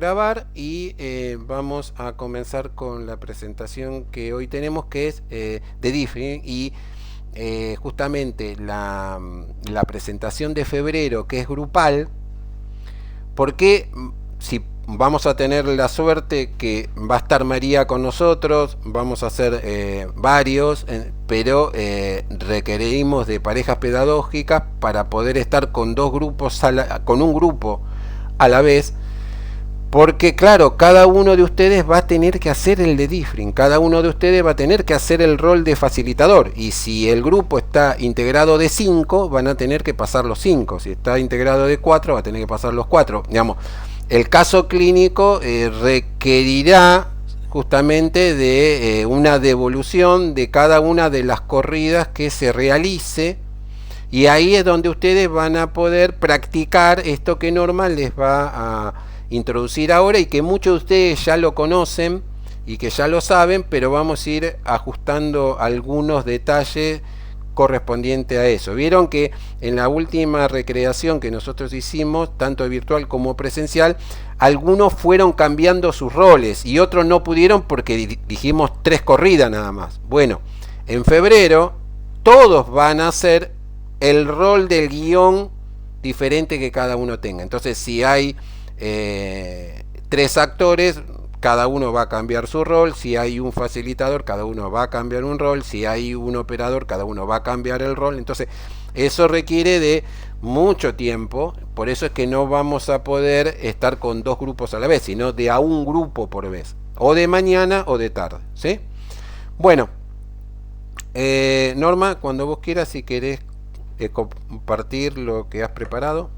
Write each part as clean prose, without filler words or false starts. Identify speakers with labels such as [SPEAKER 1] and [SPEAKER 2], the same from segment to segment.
[SPEAKER 1] grabar y vamos a comenzar con la presentación que hoy tenemos, que es de DIFRI, y justamente la presentación de febrero, que es grupal, porque si vamos a tener la suerte que va a estar María con nosotros, vamos a hacer varios, pero requerimos de parejas pedagógicas para poder estar con dos grupos, con un grupo a la vez, porque claro, cada uno de ustedes va a tener que hacer el de DIFRI, cada uno de ustedes va a tener que hacer el rol de facilitador, y si el grupo está integrado de 5, van a tener que pasar los 5, si está integrado de 4, va a tener que pasar los 4, digamos. El caso clínico requerirá justamente de una devolución de cada una de las corridas que se realice, y ahí es donde ustedes van a poder practicar esto que Norma les va a introducir ahora, y que muchos de ustedes ya lo conocen y que ya lo saben, pero vamos a ir ajustando algunos detalles correspondientes a eso. Vieron que en la última recreación que nosotros hicimos, tanto virtual como presencial, algunos fueron cambiando sus roles y otros no pudieron porque dijimos 3 corridas nada más. Bueno, en febrero todos van a hacer el rol del guión diferente que cada uno tenga. Entonces, si hay 3 actores, cada uno va a cambiar su rol. Si hay un facilitador, cada uno va a cambiar un rol. Si hay un operador, cada uno va a cambiar el rol. Entonces, eso requiere de mucho tiempo. Por eso es que no vamos a poder estar con 2 grupos a la vez, sino de a un grupo por vez, o de mañana o de tarde, ¿sí? Bueno, Norma, cuando vos quieras, si querés compartir lo que has preparado.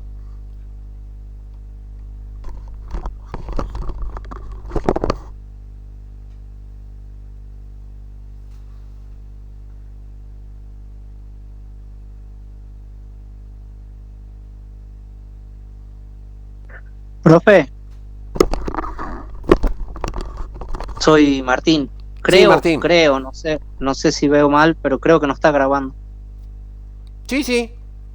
[SPEAKER 2] Profe, soy Martín.
[SPEAKER 1] Sí, Martín.
[SPEAKER 2] No sé si veo mal, pero creo que no está grabando.
[SPEAKER 1] Sí.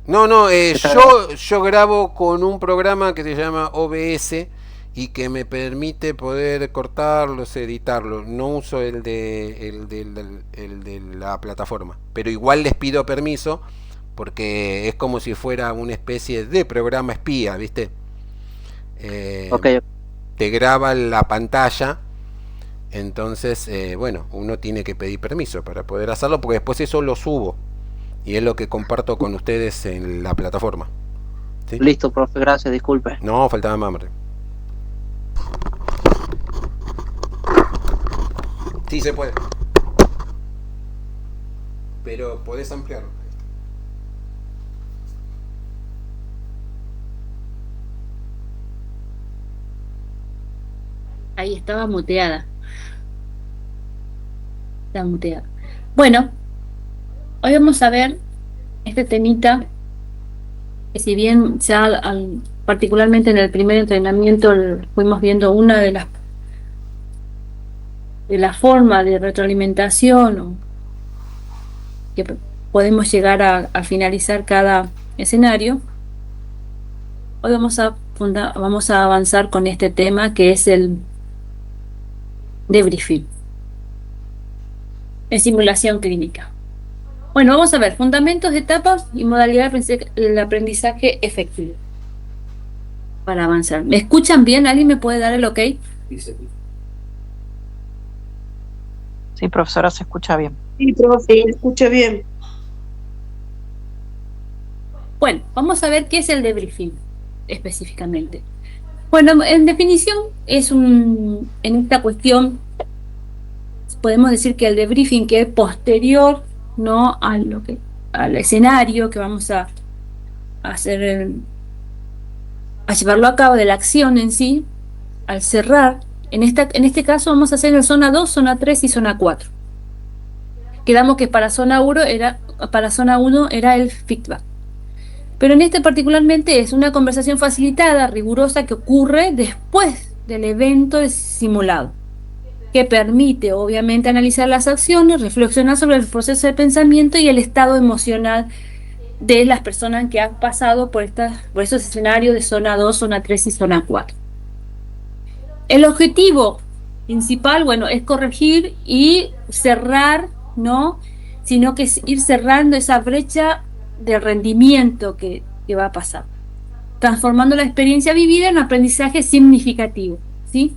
[SPEAKER 1] No, yo grabo con un programa que se llama OBS y que me permite poder cortarlos, editarlos. No uso el de la plataforma, pero igual les pido permiso porque es como si fuera una especie de programa espía, ¿viste?
[SPEAKER 2] Okay.
[SPEAKER 1] Te graba la pantalla, entonces bueno, uno tiene que pedir permiso para poder hacerlo, porque después eso lo subo y es lo que comparto con ustedes en la plataforma, ¿sí?
[SPEAKER 2] Listo, profe, gracias, disculpe.
[SPEAKER 1] No, faltaba más. Sí se puede, pero podés ampliarlo.
[SPEAKER 3] Ahí estaba muteada. Está muteada. Bueno, hoy vamos a ver este temita que, si bien ya particularmente en el primer entrenamiento fuimos viendo una de la forma de retroalimentación que podemos llegar a finalizar cada escenario. Hoy vamos a avanzar con este tema, que es el debriefing en simulación clínica. Bueno, vamos a ver fundamentos, etapas y modalidad del aprendizaje efectivo. Para avanzar, ¿me escuchan bien? ¿Alguien me puede dar el ok?
[SPEAKER 2] Sí, profesora, se escucha bien.
[SPEAKER 4] Sí, profe, se escucha bien.
[SPEAKER 3] Bueno, vamos a ver qué es el debriefing específicamente. Bueno, en definición, en esta cuestión podemos decir que el debriefing, que es posterior, ¿no?, al escenario que vamos a hacer, a llevarlo a cabo, de la acción en sí, al cerrar. En este caso vamos a hacer en zona 2, zona 3 y zona 4. Quedamos que para zona 1 era el feedback. Pero en este particularmente es una conversación facilitada, rigurosa, que ocurre después del evento simulado, que permite obviamente analizar las acciones, reflexionar sobre el proceso de pensamiento y el estado emocional de las personas que han pasado por esos escenarios de zona 2, zona 3 y zona 4. El objetivo principal, bueno, es corregir y cerrar, ¿no? Sino que es ir cerrando esa brecha de rendimiento que va a pasar, transformando la experiencia vivida en un aprendizaje significativo, ¿sí?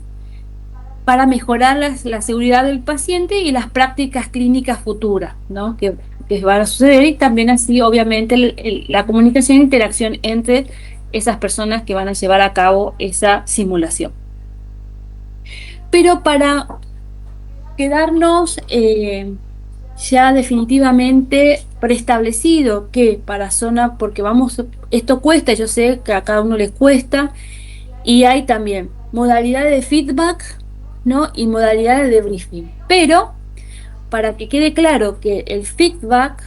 [SPEAKER 3] Para mejorar la seguridad del paciente y las prácticas clínicas futuras, ¿no? Que van a suceder, y también así, obviamente, la comunicación e interacción entre esas personas que van a llevar a cabo esa simulación. Pero para quedarnos ya definitivamente preestablecido que para zona, porque esto cuesta, yo sé que a cada uno les cuesta, y hay también modalidades de feedback, ¿no? Y modalidades de debriefing. Pero para que quede claro que el feedback,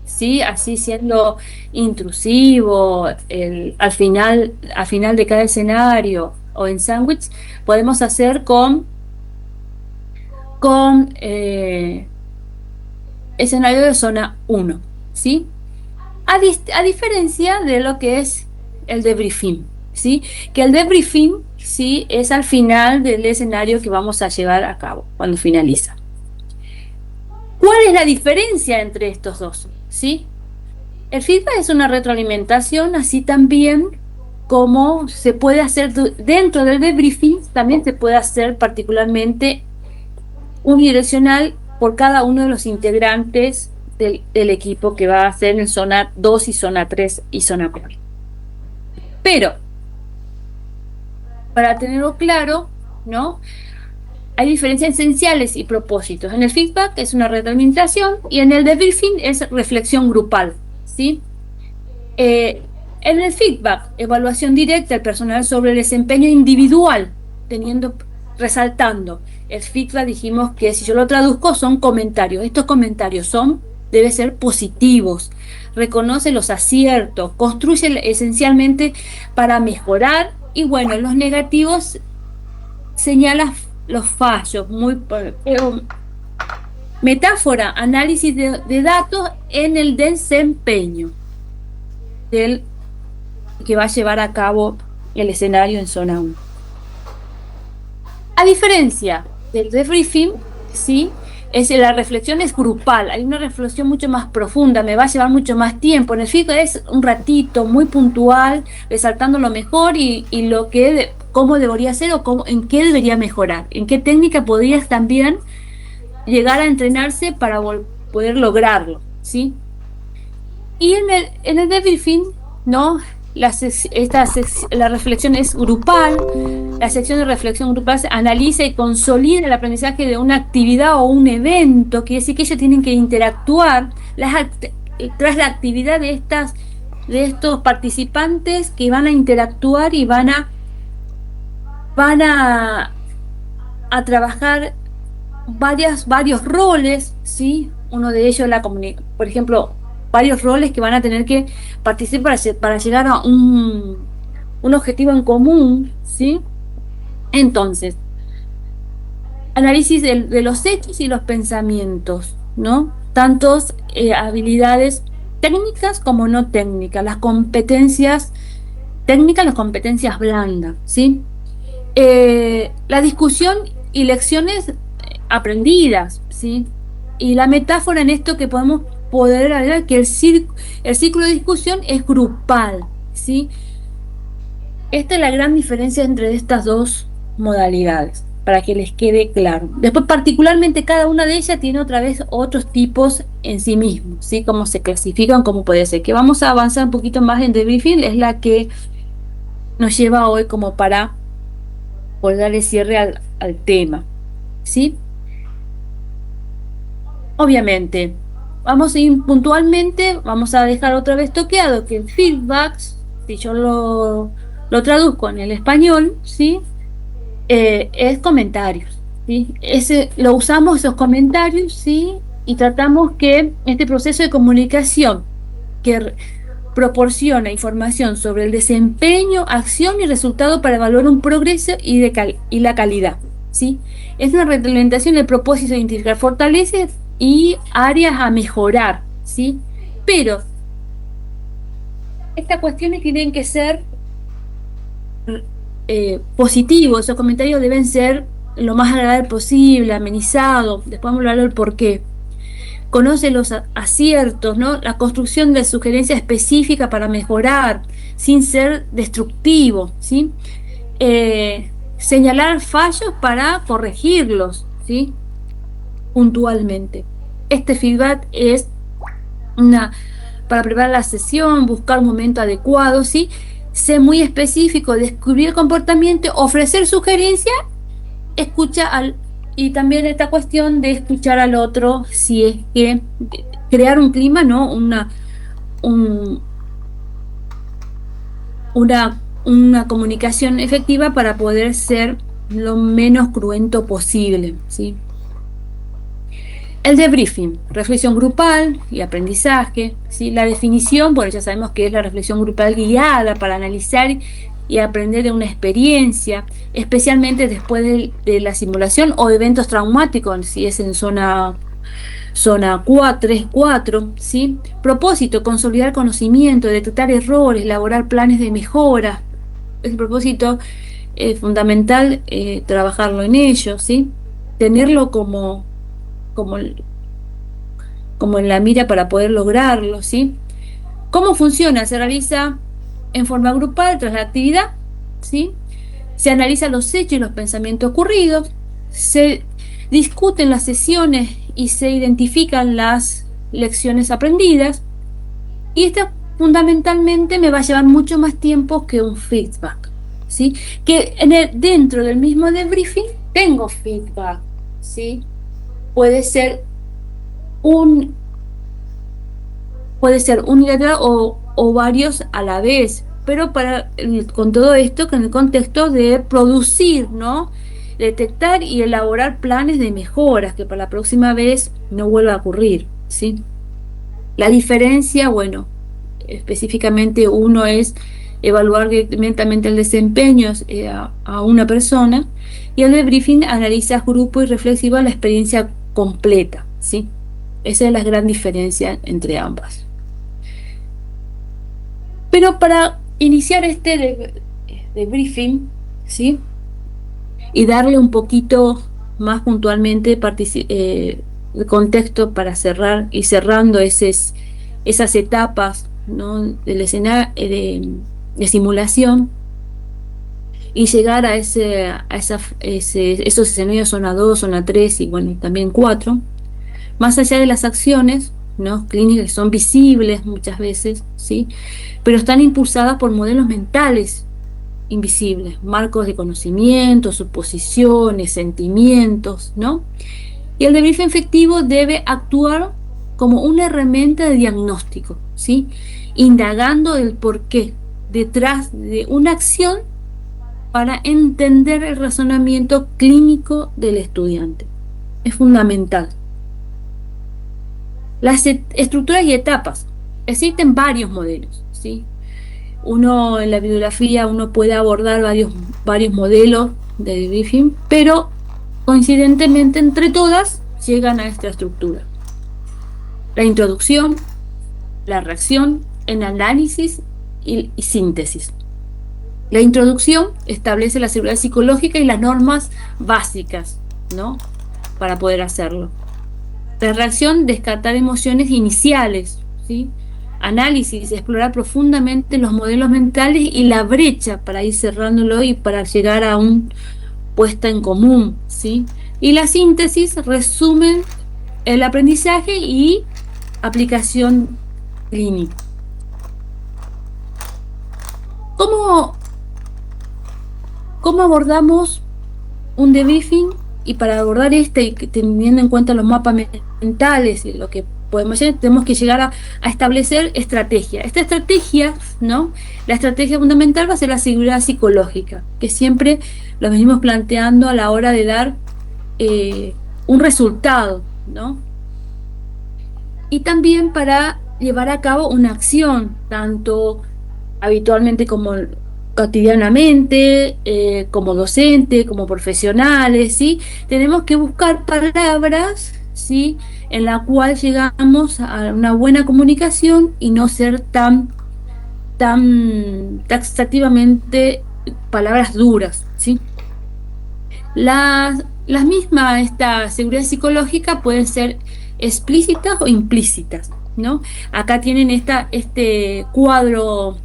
[SPEAKER 3] ¿sí? Así siendo intrusivo, al final de cada escenario o en sándwich, podemos hacer con escenario de zona 1, ¿sí? A diferencia de lo que es el debriefing, ¿sí? Que el debriefing, ¿sí? Es al final del escenario que vamos a llevar a cabo, cuando finaliza. ¿Cuál es la diferencia entre estos dos? ¿Sí? El feedback es una retroalimentación, así también como se puede hacer dentro del debriefing, también se puede hacer particularmente unidireccional por cada uno de los integrantes del equipo que va a hacer en zona 2 y zona 3 y zona 4. Pero, para tenerlo claro, ¿no? Hay diferencias esenciales y propósitos. En el feedback es una retroalimentación y en el debriefing es reflexión grupal, ¿sí? En el feedback, evaluación directa del personal sobre el desempeño individual, resaltando. El feedback, dijimos que si yo lo traduzco, son comentarios. Estos comentarios deben ser positivos, reconoce los aciertos, construye esencialmente para mejorar, y bueno, los negativos señala los fallos. Metáfora, análisis de datos en el desempeño del que va a llevar a cabo el escenario en zona 1. A diferencia del debriefing, ¿sí? La reflexión es grupal, hay una reflexión mucho más profunda, me va a llevar mucho más tiempo. En el feedback es un ratito, muy puntual, resaltando lo mejor y lo que cómo debería ser o en qué debería mejorar, en qué técnica podrías también llegar a entrenarse para poder lograrlo, ¿sí? Y en el debriefing, ¿no? La reflexión es grupal. La sección de reflexión grupal analiza y consolida el aprendizaje de una actividad o un evento, quiere decir que ellos tienen que interactuar tras la actividad de estos participantes, que van a interactuar y van a trabajar varios roles, ¿sí? Uno de ellos por ejemplo, varios roles que van a tener que participar para llegar a un objetivo en común, ¿sí? Entonces, análisis de los hechos y los pensamientos, ¿no? Tantos habilidades técnicas como no técnicas, las competencias técnicas, las competencias blandas, ¿sí? La discusión y lecciones aprendidas, ¿sí? Y la metáfora en esto que podemos poder agregar que el círculo de discusión es grupal, ¿sí? Esta es la gran diferencia entre estas dos modalidades, para que les quede claro. Después, particularmente, cada una de ellas tiene otra vez otros tipos en sí mismos, ¿sí? Cómo se clasifican, cómo puede ser. Que vamos a avanzar un poquito más en debriefing, es la que nos lleva hoy como para poder darle cierre al tema, ¿sí? Obviamente, vamos a ir puntualmente, vamos a dejar otra vez toqueado que el feedback, si yo lo traduzco en el español, ¿sí? Es comentarios, ¿sí? Lo usamos esos comentarios, ¿sí? Y tratamos que este proceso de comunicación que proporciona información sobre el desempeño, acción y resultado para evaluar un progreso y la calidad, ¿sí? Es una retroalimentación del propósito de identificar fortalezas y áreas a mejorar, ¿sí? Pero estas cuestiones tienen que ser positivo. Esos comentarios deben ser lo más agradable posible, amenizado. Después vamos a hablar del por qué. Conoce los aciertos, ¿no? La construcción de sugerencias específicas para mejorar, sin ser destructivo, ¿sí? Señalar fallos para corregirlos, ¿sí? Puntualmente. Este feedback es para preparar la sesión, buscar un momento adecuado, ¿sí? Ser muy específico, descubrir el comportamiento, ofrecer sugerencias, y también esta cuestión de escuchar al otro, si es que crear un clima, ¿no? Una comunicación efectiva para poder ser lo menos cruento posible, ¿sí? El debriefing, reflexión grupal y aprendizaje, ¿sí? La definición, bueno, ya sabemos que es la reflexión grupal guiada para analizar y aprender de una experiencia, especialmente después de la simulación o eventos traumáticos, si es en zona 4, 3, 4, ¿sí? Propósito, consolidar conocimiento, detectar errores, elaborar planes de mejora. El propósito es fundamental, trabajarlo en ello, ¿sí? Tenerlo como en la mira para poder lograrlo, ¿sí? ¿Cómo funciona? Se realiza en forma grupal tras la actividad, ¿sí? Se analizan los hechos y los pensamientos ocurridos, se discuten las sesiones y se identifican las lecciones aprendidas, y esto fundamentalmente me va a llevar mucho más tiempo que un feedback, ¿sí? Que dentro del mismo debriefing tengo feedback, ¿sí? Puede ser unilateral o varios a la vez, pero con todo esto, con el contexto de producir, ¿no? Detectar y elaborar planes de mejoras que para la próxima vez no vuelva a ocurrir, ¿sí? La diferencia, bueno, específicamente uno es evaluar directamente el desempeño a una persona, y el debriefing analiza grupo y reflexiva la experiencia completa, ¿sí? Esa es la gran diferencia entre ambas. Pero para iniciar este debriefing, ¿sí? Y darle un poquito más puntualmente de contexto para cerrando esas etapas, ¿no? Del escenario de simulación, y llegar a esos escenarios zona 2, zona 3 y bueno, también 4, más allá de las acciones, ¿no? Clínicas que son visibles muchas veces, ¿sí? Pero están impulsadas por modelos mentales invisibles, marcos de conocimiento, suposiciones, sentimientos, ¿no? Y el debriefing efectivo debe actuar como una herramienta de diagnóstico, ¿sí? Indagando el porqué detrás de una acción para entender el razonamiento clínico del estudiante. Es fundamental. Las estructuras y etapas. Existen varios modelos, ¿sí? En la bibliografía uno puede abordar varios modelos de debriefing, pero coincidentemente entre todas llegan a esta estructura. La introducción, la reacción, el análisis y síntesis. La introducción establece la seguridad psicológica y las normas básicas, ¿no? Para poder hacerlo. La reacción, descartar emociones iniciales, ¿sí? Análisis, explorar profundamente los modelos mentales y la brecha para ir cerrándolo y para llegar a una puesta en común, ¿sí? Y la síntesis, resumen el aprendizaje y aplicación clínica. ¿Cómo abordamos un debriefing? Y para abordar y teniendo en cuenta los mapas mentales y lo que podemos hacer, tenemos que llegar a establecer estrategia. Esta estrategia, ¿no? La estrategia fundamental va a ser la seguridad psicológica, que siempre lo venimos planteando a la hora de dar un resultado, ¿no? Y también para llevar a cabo una acción, tanto habitualmente como cotidianamente, como docente, como profesionales, ¿sí? Tenemos que buscar palabras, ¿sí? En la cual llegamos a una buena comunicación y no ser tan taxativamente palabras duras, ¿sí? Las mismas, esta seguridad psicológica pueden ser explícitas o implícitas, ¿no? Acá tienen este cuadro,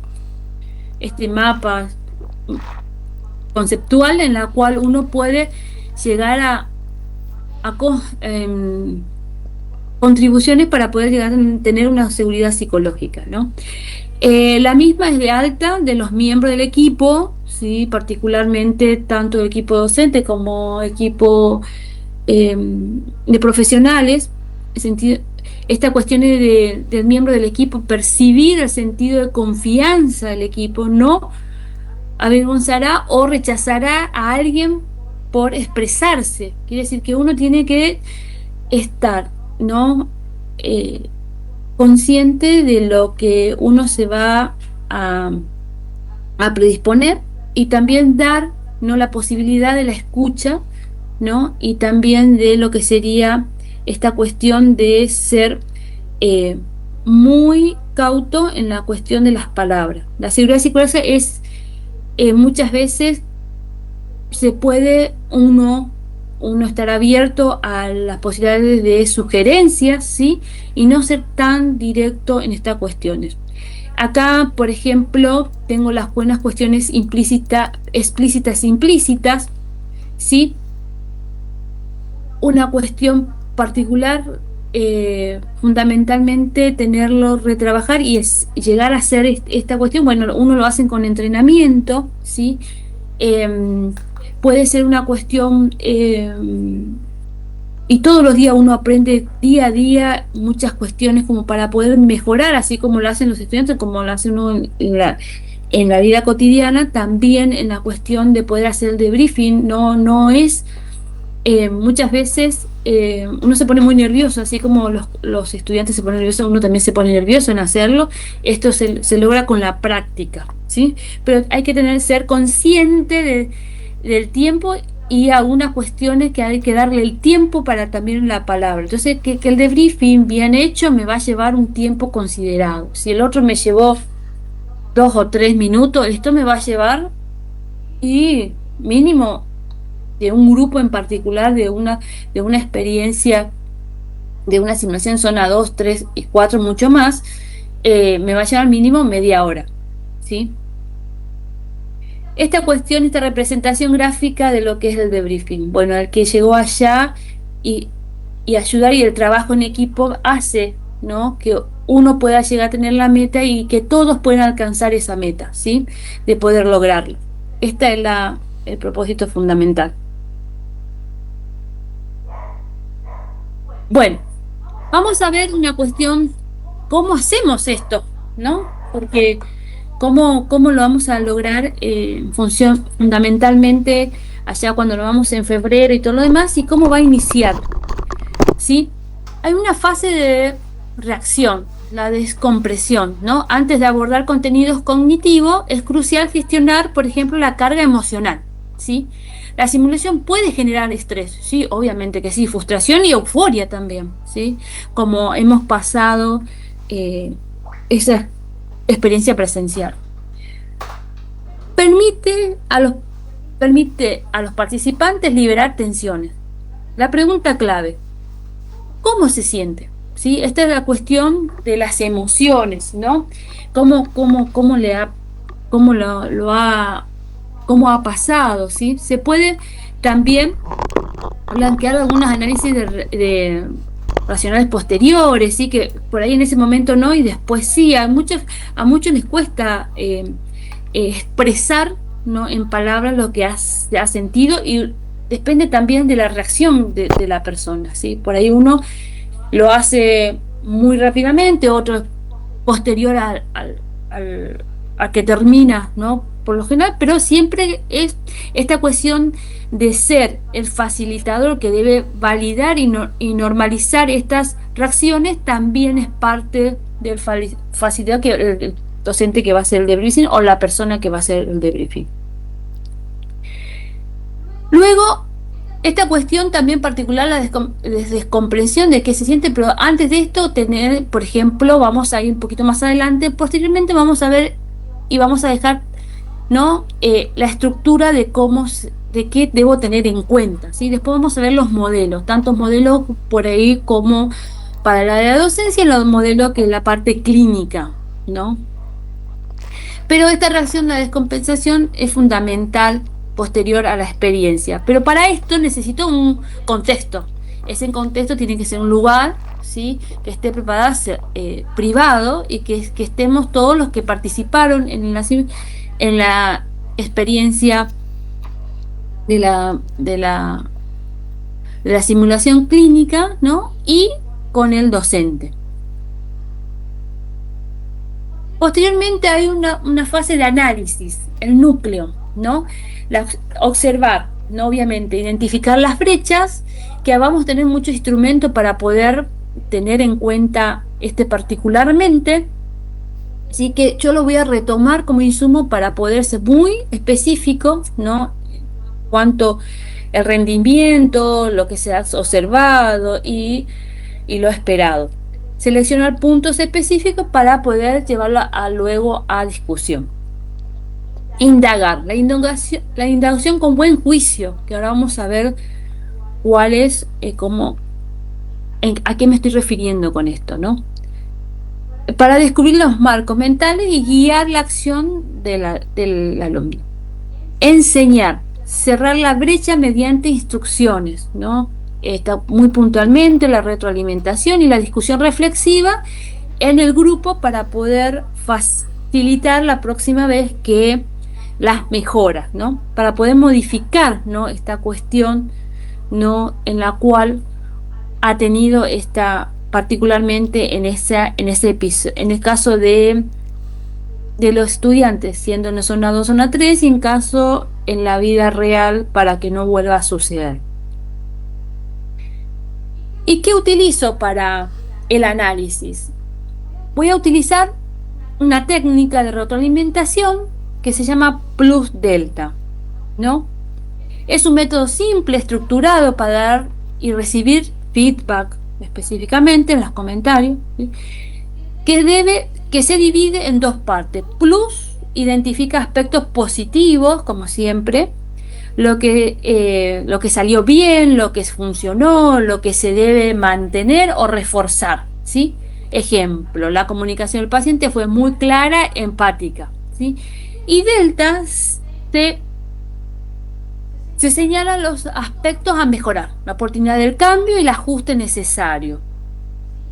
[SPEAKER 3] este mapa conceptual en la cual uno puede llegar a contribuciones para poder llegar a tener una seguridad psicológica, ¿no? La misma es de alta de los miembros del equipo, ¿sí? Particularmente tanto el equipo docente como equipo de profesionales. Esta cuestión del miembro del equipo, percibir el sentido de confianza del equipo, no avergonzará o rechazará a alguien por expresarse. Quiere decir que uno tiene que estar, ¿no? Consciente de lo que uno se va a predisponer, y también dar, ¿no?, la posibilidad de la escucha, ¿no? Y también de lo que sería esta cuestión de ser muy cauto en la cuestión de las palabras. La seguridad psicológica es muchas veces se puede uno estar abierto a las posibilidades de sugerencias, ¿sí? Y no ser tan directo en estas cuestiones. Acá, por ejemplo, tengo las buenas cuestiones explícitas e implícitas, ¿sí? Una cuestión particular, fundamentalmente tenerlo, retrabajar, y es llegar a hacer esta cuestión. Bueno, uno lo hace con entrenamiento, ¿sí? Puede ser una cuestión, y todos los días uno aprende día a día muchas cuestiones como para poder mejorar, así como lo hacen los estudiantes, como lo hace uno en la vida cotidiana, también en la cuestión de poder hacer el debriefing. No es, muchas veces uno se pone muy nervioso, así como los estudiantes se ponen nerviosos, uno también se pone nervioso en hacerlo. Esto se logra con la práctica, ¿sí? Pero hay que ser consciente del tiempo, y algunas cuestiones que hay que darle el tiempo para también la palabra. Entonces, que el debriefing bien hecho me va a llevar un tiempo considerado. Si el otro me llevó 2 o 3 minutos, esto me va a llevar, y mínimo de un grupo en particular, de una experiencia, de una simulación zona 2, 3 y 4, mucho más, me va a llevar mínimo media hora, ¿sí? Esta cuestión, esta representación gráfica de lo que es el debriefing. Bueno, el que llegó allá y ayudar, y el trabajo en equipo hace, ¿no?, que uno pueda llegar a tener la meta y que todos puedan alcanzar esa meta, ¿sí?, de poder lograrlo. Este es el propósito fundamental. Bueno, vamos a ver una cuestión, ¿cómo hacemos esto?, ¿no? Porque ¿cómo lo vamos a lograr en función fundamentalmente allá cuando lo vamos en febrero y todo lo demás, y cómo va a iniciar, ¿sí? Hay una fase de reacción, la descompresión, ¿no? Antes de abordar contenidos cognitivos, es crucial gestionar, por ejemplo, la carga emocional, ¿sí? La simulación puede generar estrés, sí, obviamente que sí, frustración y euforia también, ¿sí? Como hemos pasado esa experiencia presencial. Permite a los participantes liberar tensiones. La pregunta clave: ¿cómo se siente? ¿Sí? Esta es la cuestión de las emociones, ¿no? ¿Cómo ha pasado? ¿Sí? Se puede también blanquear algunos análisis de racionales posteriores, ¿sí? Que por ahí en ese momento no, y después sí. A muchos les cuesta expresar, ¿no?, en palabras lo que se ha sentido, y depende también de la reacción de la persona, ¿sí? Por ahí uno lo hace muy rápidamente, otro posterior a que termina, ¿no?, por lo general, pero siempre es esta cuestión de ser el facilitador que debe validar y normalizar estas reacciones. También es parte del facilitador, que el docente que va a hacer el debriefing, o la persona que va a hacer el debriefing. Luego, esta cuestión también particular, la descomprensión de qué se siente, pero antes de esto, tener, por ejemplo, vamos a ir un poquito más adelante, posteriormente vamos a ver y vamos a dejar ¿no? La estructura de de qué debo tener en cuenta, ¿sí? Después vamos a ver los modelos, tantos modelos por ahí como para la de la docencia y los modelos que es la parte clínica, ¿no? Pero esta reacción de la descompensación es fundamental posterior a la experiencia. Pero para esto necesito un contexto. Ese contexto tiene que ser un lugar, ¿sí? Que esté preparado, privado, y que estemos todos los que participaron en la experiencia de la simulación clínica, ¿no? Y con el docente. Posteriormente hay una fase de análisis, el núcleo, ¿no? Observar, ¿no? Obviamente, identificar las brechas, que vamos a tener muchos instrumentos para poder tener en cuenta particularmente. Así que yo lo voy a retomar como insumo para poder ser muy específico, ¿no? Cuanto el rendimiento, lo que se ha observado y lo esperado. Seleccionar puntos específicos para poder llevarlo luego a discusión. Indagar. La indagación con buen juicio, que ahora vamos a ver cuál es, a qué me estoy refiriendo con esto, ¿no? Para descubrir los marcos mentales y guiar la acción del alumno. Enseñar. Cerrar la brecha mediante instrucciones, ¿no? Está muy puntualmente la retroalimentación y la discusión reflexiva en el grupo para poder facilitar la próxima vez que las mejoras, ¿no? Para poder modificar, ¿no? Esta cuestión, ¿no? En la cual ha tenido particularmente en ese episodio, en el caso de los estudiantes, siendo en zona 2, zona 3, y en caso en la vida real para que no vuelva a suceder. ¿Y qué utilizo para el análisis? Voy a utilizar una técnica de retroalimentación que se llama plus delta, ¿no? Es un método simple, estructurado para dar y recibir feedback, específicamente en los comentarios, ¿sí? que se divide en dos partes. Plus identifica aspectos positivos, como siempre, lo que salió bien, lo que funcionó, lo que se debe mantener o reforzar, ¿sí? Ejemplo, la comunicación del paciente fue muy clara, empática, ¿sí? Y delta se señalan los aspectos a mejorar, la oportunidad del cambio y el ajuste necesario,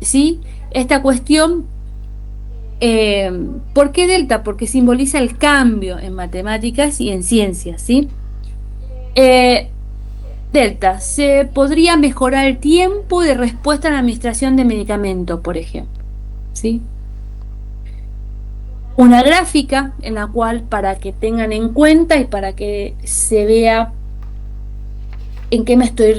[SPEAKER 3] ¿sí? Esta cuestión, ¿por qué delta? Porque simboliza el cambio en matemáticas y en ciencias, ¿sí? Delta, se podría mejorar el tiempo de respuesta a la administración de medicamentos, por ejemplo, ¿sí? Una gráfica en la cual, para que tengan en cuenta y para que se vea en qué me estoy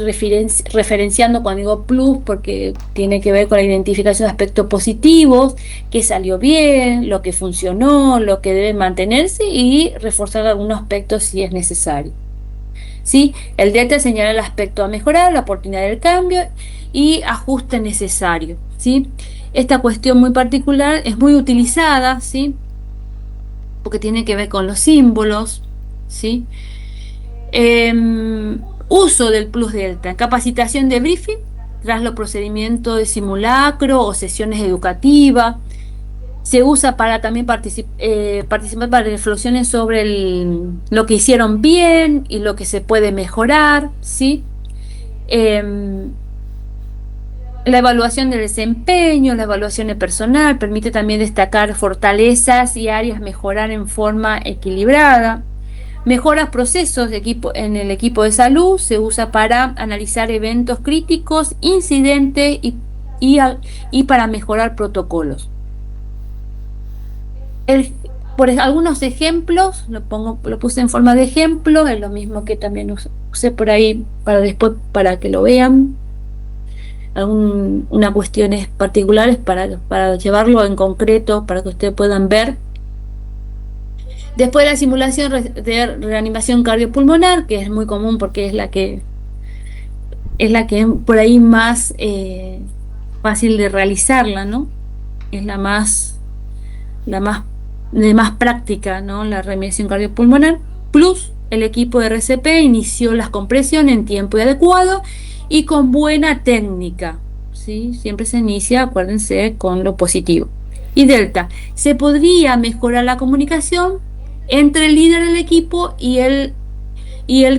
[SPEAKER 3] referenciando cuando digo plus, porque tiene que ver con la identificación de aspectos positivos, qué salió bien, lo que funcionó, lo que debe mantenerse y reforzar algunos aspectos si es necesario, ¿sí? El delta señala el aspecto a mejorar, la oportunidad del cambio y ajuste necesario, ¿sí? Esta cuestión muy particular es muy utilizada, ¿sí? Porque tiene que ver con los símbolos, ¿sí? Uso del plus delta, capacitación de briefing tras los procedimientos de simulacro o sesiones educativas. Se usa para también participar para reflexiones sobre lo que hicieron bien y lo que se puede mejorar, ¿sí? La evaluación del desempeño, la evaluación personal, permite también destacar fortalezas y áreas a mejorar en forma equilibrada. Mejora procesos en el equipo de salud, se usa para analizar eventos críticos, incidentes y para mejorar protocolos. Por algunos ejemplos, lo puse en forma de ejemplo, es lo mismo que también usé por ahí para que lo vean. Unas cuestiones particulares para llevarlo en concreto, para que ustedes puedan ver. Después la simulación de reanimación cardiopulmonar, que es muy común porque es la que por ahí más fácil de realizarla, ¿no? Es la más de más práctica, ¿no? La remediación cardiopulmonar, plus el equipo de RCP inició las compresiones en tiempo adecuado y con buena técnica, ¿sí? Siempre se inicia, acuérdense, con lo positivo. Y delta, se podría mejorar la comunicación entre el líder del equipo y el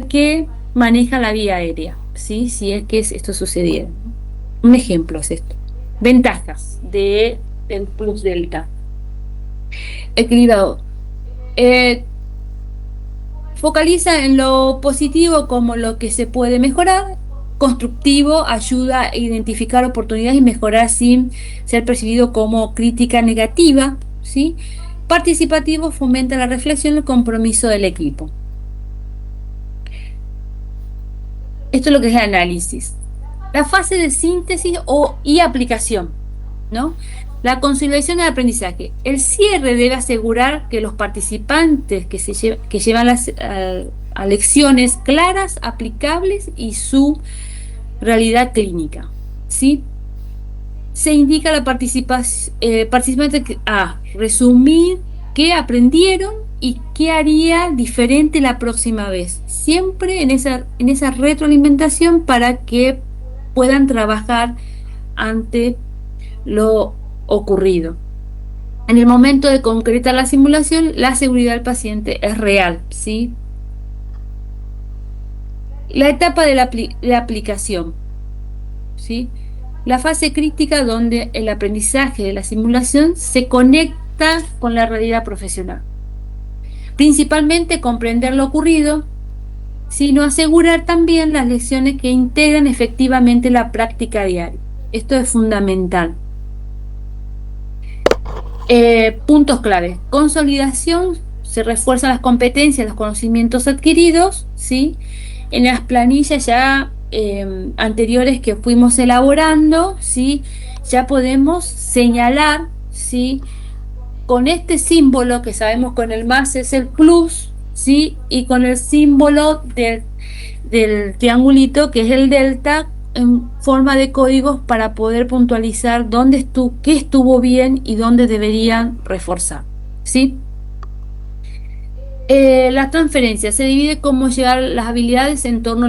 [SPEAKER 3] que maneja la vía aérea, ¿sí? Si es que esto sucediera. Un ejemplo es esto. Ventajas del plus delta. Equilibrado. Focaliza en lo positivo como lo que se puede mejorar. Constructivo, ayuda a identificar oportunidades y mejorar sin ser percibido como crítica negativa, ¿sí? Participativo, fomenta la reflexión y el compromiso del equipo. Esto es lo que es el análisis. La fase de síntesis y aplicación, ¿no? La consolidación del aprendizaje. El cierre debe asegurar que los participantes que llevan a lecciones claras, aplicables y su realidad clínica, ¿sí? Se indica a la participante resumir qué aprendieron y qué haría diferente la próxima vez. Siempre en esa retroalimentación para que puedan trabajar ante lo ocurrido. En el momento de concretar la simulación, la seguridad del paciente es real, ¿sí? La etapa de la aplicación, ¿sí? La fase crítica donde el aprendizaje de la simulación se conecta con la realidad profesional. Principalmente comprender lo ocurrido, sino asegurar también las lecciones que integran efectivamente la práctica diaria. Esto es fundamental. Puntos clave. Consolidación, se refuerzan las competencias, los conocimientos adquiridos, ¿sí? En las planillas ya anteriores que fuimos elaborando, ¿sí? Ya podemos señalar, ¿sí? Con este símbolo que sabemos con el más es el plus, ¿sí? Y con el símbolo del triangulito que es el delta, en forma de códigos para poder puntualizar qué estuvo bien y dónde deberían reforzar, ¿sí? La transferencia se divide cómo llevar las habilidades en entorno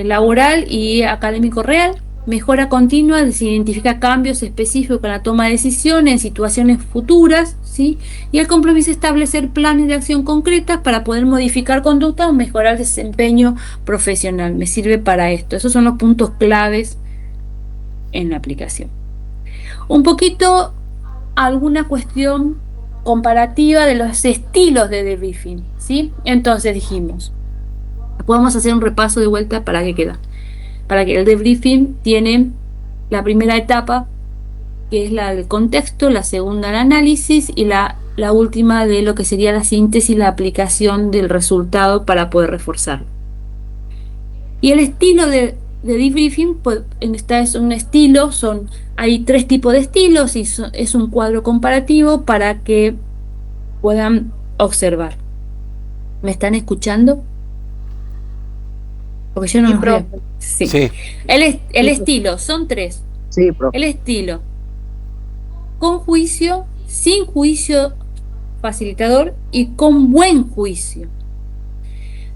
[SPEAKER 3] laboral y académico real. Mejora continua, se identifica cambios específicos con la toma de decisiones en situaciones futuras, ¿sí? Y el compromiso es establecer planes de acción concretas para poder modificar conducta o mejorar el desempeño profesional. Me sirve para esto. Esos son los puntos claves en la aplicación. Un poquito, alguna cuestión comparativa de los estilos de debriefing, ¿sí? Entonces dijimos, podemos hacer un repaso de vuelta para que queda. Para que el debriefing tiene la primera etapa, que es la del contexto, la segunda el análisis y la última de lo que sería la síntesis, la aplicación del resultado para poder reforzarlo. Y el estilo de debriefing, pues, es un estilo, hay 3 tipos de estilos y es un cuadro comparativo para que puedan observar. ¿Me están escuchando? Porque yo no los veo. Sí. El estilo, son 3.
[SPEAKER 2] Sí, profe.
[SPEAKER 3] El estilo, con juicio, sin juicio facilitador y con buen juicio.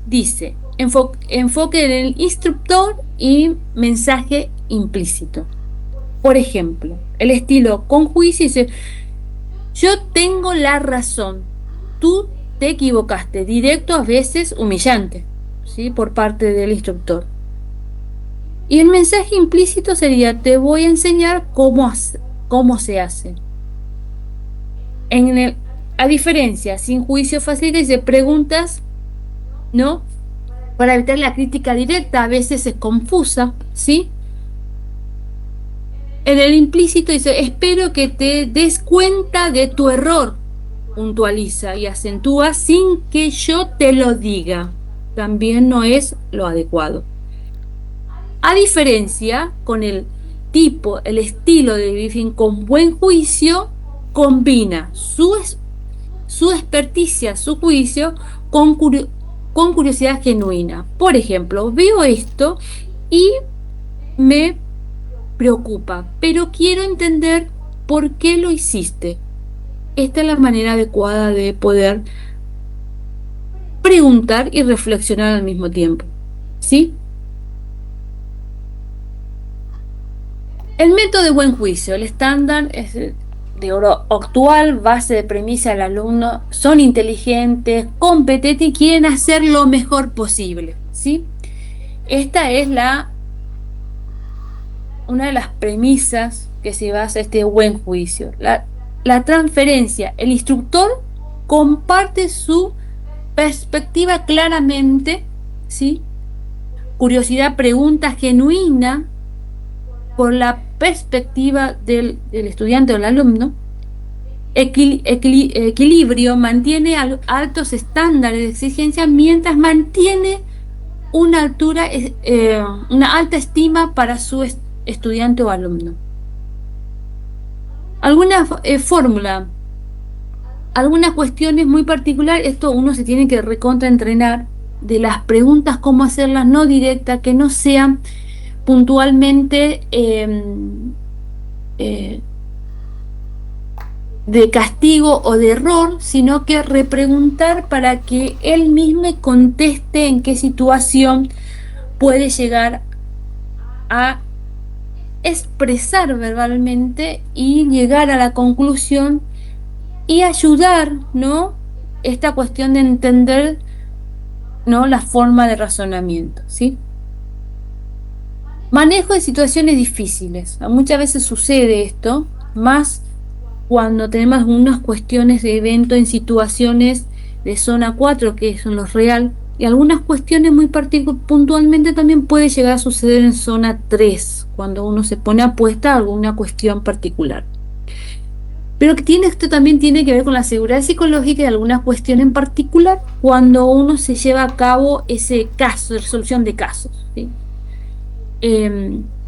[SPEAKER 3] Dice, enfoque en el instructor y mensaje implícito. Por ejemplo, el estilo con juicio dice, yo tengo la razón, tú te equivocaste, directo, a veces humillante, ¿sí? Por parte del instructor. Y el mensaje implícito sería, te voy a enseñar cómo se hace. A diferencia, sin juicio facilita, dice preguntas, ¿no? Para evitar la crítica directa, a veces es confusa, ¿sí? En el implícito dice, espero que te des cuenta de tu error, puntualiza y acentúa sin que yo te lo diga. También no es lo adecuado. A diferencia, con el estilo de briefing con buen juicio, combina su experticia, su juicio, con curiosidad genuina. Por ejemplo, veo esto y me preocupa, pero quiero entender por qué lo hiciste. esta es la manera adecuada de poder preguntar y reflexionar al mismo tiempo, ¿sí? El método de buen juicio, el estándar es de oro actual, base de premisa del alumno, son inteligentes, competentes y quieren hacer lo mejor posible, ¿sí? Esta es una de las premisas que se basa este buen juicio. La transferencia, el instructor comparte su perspectiva claramente, ¿sí? Curiosidad, pregunta genuina por la perspectiva del estudiante o del alumno. Equilibrio, mantiene altos estándares de exigencia mientras mantiene una alta estima para su estudiante o alumno. Alguna fórmula, algunas cuestiones muy particulares, esto uno se tiene que recontraentrenar de las preguntas, cómo hacerlas no directas, que no sean puntualmente de castigo o de error, sino que repreguntar para que él mismo conteste en qué situación puede llegar a expresar verbalmente y llegar a la conclusión y ayudar, ¿no?, esta cuestión de entender, ¿no?, la forma de razonamiento, ¿sí? Manejo de situaciones difíciles. Muchas veces sucede esto, más cuando tenemos algunas cuestiones de evento en situaciones de zona 4, que son los real, y algunas cuestiones muy puntualmente también puede llegar a suceder en zona 3, cuando uno se pone apuesta a alguna cuestión particular. Pero esto también tiene que ver con la seguridad psicológica y alguna cuestión en particular cuando uno se lleva a cabo ese caso, de resolución de casos, ¿sí?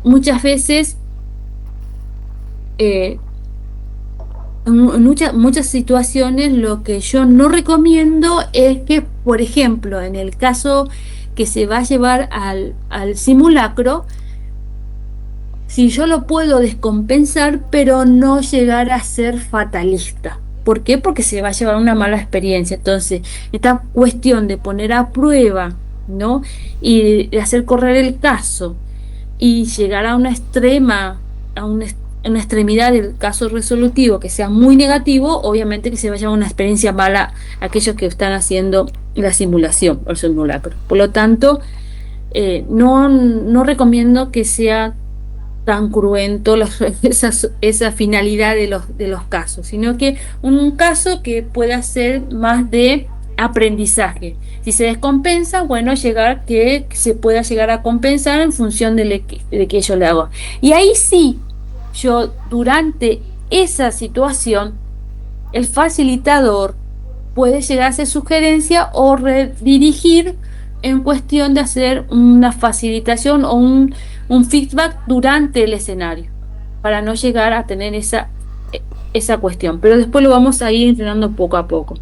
[SPEAKER 3] Muchas veces en muchas situaciones lo que yo no recomiendo es que, por ejemplo, en el caso que se va a llevar al simulacro, si yo lo puedo descompensar, pero no llegar a ser fatalista. ¿Por qué? Porque se va a llevar una mala experiencia. Entonces, esta cuestión de poner a prueba, ¿no?, y de hacer correr el caso y llegar a una extremidad del caso resolutivo que sea muy negativo, obviamente que se vaya a una experiencia mala a aquellos que están haciendo la simulación o el simulacro. Por lo tanto, no recomiendo que sea tan cruento esa finalidad de los casos, sino que un caso que pueda ser más de aprendizaje. Si se descompensa, bueno, que se pueda llegar a compensar en función de que yo le hago. Y ahí sí, yo durante esa situación, el facilitador puede llegar a hacer sugerencia o redirigir en cuestión de hacer una facilitación o un feedback durante el escenario, para no llegar a tener esa cuestión. Pero después lo vamos a ir entrenando poco a poco.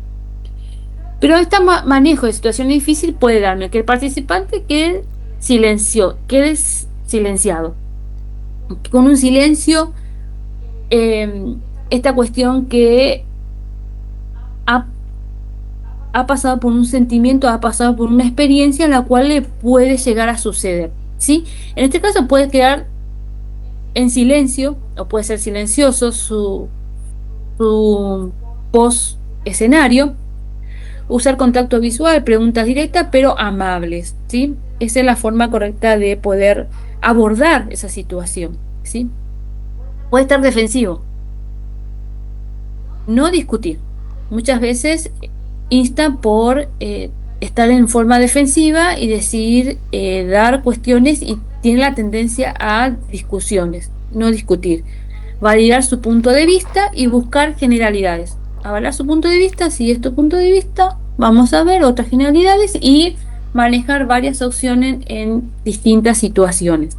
[SPEAKER 3] Pero este manejo de situaciones difíciles puede darme que el participante quede silenciado. Con un silencio, esta cuestión que ha pasado por un sentimiento, ha pasado por una experiencia en la cual le puede llegar a suceder, ¿sí? En este caso puede quedar en silencio o puede ser silencioso su post escenario. Usar contacto visual, preguntas directas pero amables, ¿sí? Esa es la forma correcta de poder abordar esa situación, ¿sí? Puede estar defensivo, no discutir. Muchas veces insta por estar en forma defensiva y decir, dar cuestiones, y tiene la tendencia a discusiones, no discutir. Validar su punto de vista y buscar generalidades. Avalar su punto de vista, si es tu punto de vista, vamos a ver otras generalidades y manejar varias opciones en distintas situaciones.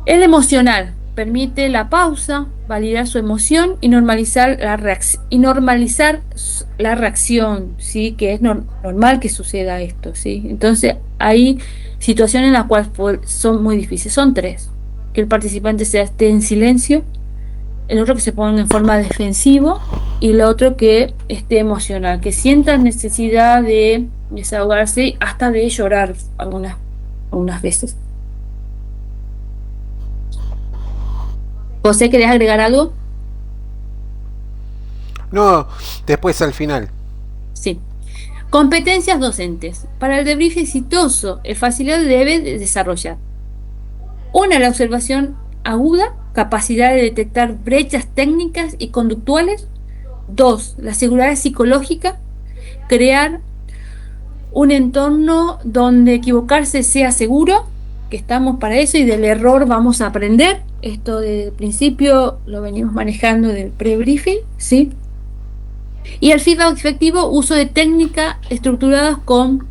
[SPEAKER 3] El emocional permite la pausa, validar su emoción y normalizar la reacción, ¿sí? Que es normal que suceda esto, ¿sí? Entonces hay situaciones en las cuales son muy difíciles. Son 3: que el participante esté en silencio, el otro que se ponga en forma defensivo y el otro que esté emocional, que sienta necesidad de desahogarse hasta de llorar algunas veces. José, ¿querés agregar algo?
[SPEAKER 1] No, después al final.
[SPEAKER 3] Sí. Competencias docentes. Para el debrief exitoso, el facilitador debe desarrollar: una, la observación aguda, capacidad de detectar brechas técnicas y conductuales. Dos, la seguridad psicológica, crear un entorno donde equivocarse sea seguro, que estamos para eso y del error vamos a aprender. Esto desde el principio lo venimos manejando del pre-briefing, ¿sí? Y el feedback efectivo, uso de técnicas estructuradas con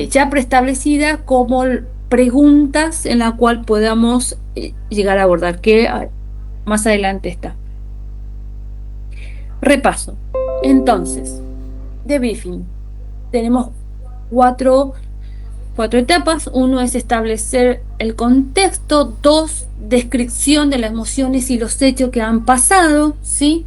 [SPEAKER 3] ya preestablecidas como preguntas en la cual podamos llegar a abordar, que más adelante está. Repaso. Entonces, debriefing. Tenemos cuatro etapas. Uno es establecer el contexto. Dos, descripción de las emociones y los hechos que han pasado, ¿sí?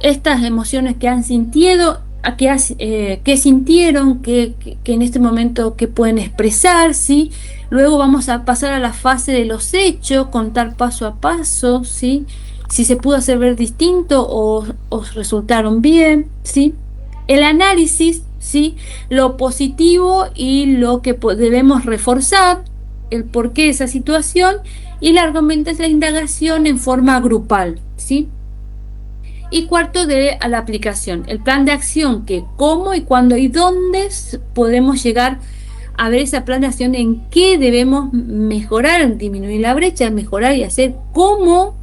[SPEAKER 3] Estas emociones que han sentido, qué sintieron, que en este momento que pueden expresar, ¿sí? Luego vamos a pasar a la fase de los hechos, contar paso a paso, ¿sí? Si se pudo hacer ver distinto o resultaron bien, ¿sí? El análisis, ¿sí? Lo positivo y lo que debemos reforzar, el porqué de esa situación, y la argumentación, la indagación en forma grupal, ¿sí? Y cuarto, a la aplicación, el plan de acción, que cómo y cuándo y dónde podemos llegar a ver ese plan de acción, en qué debemos mejorar, disminuir la brecha, mejorar y hacer cómo,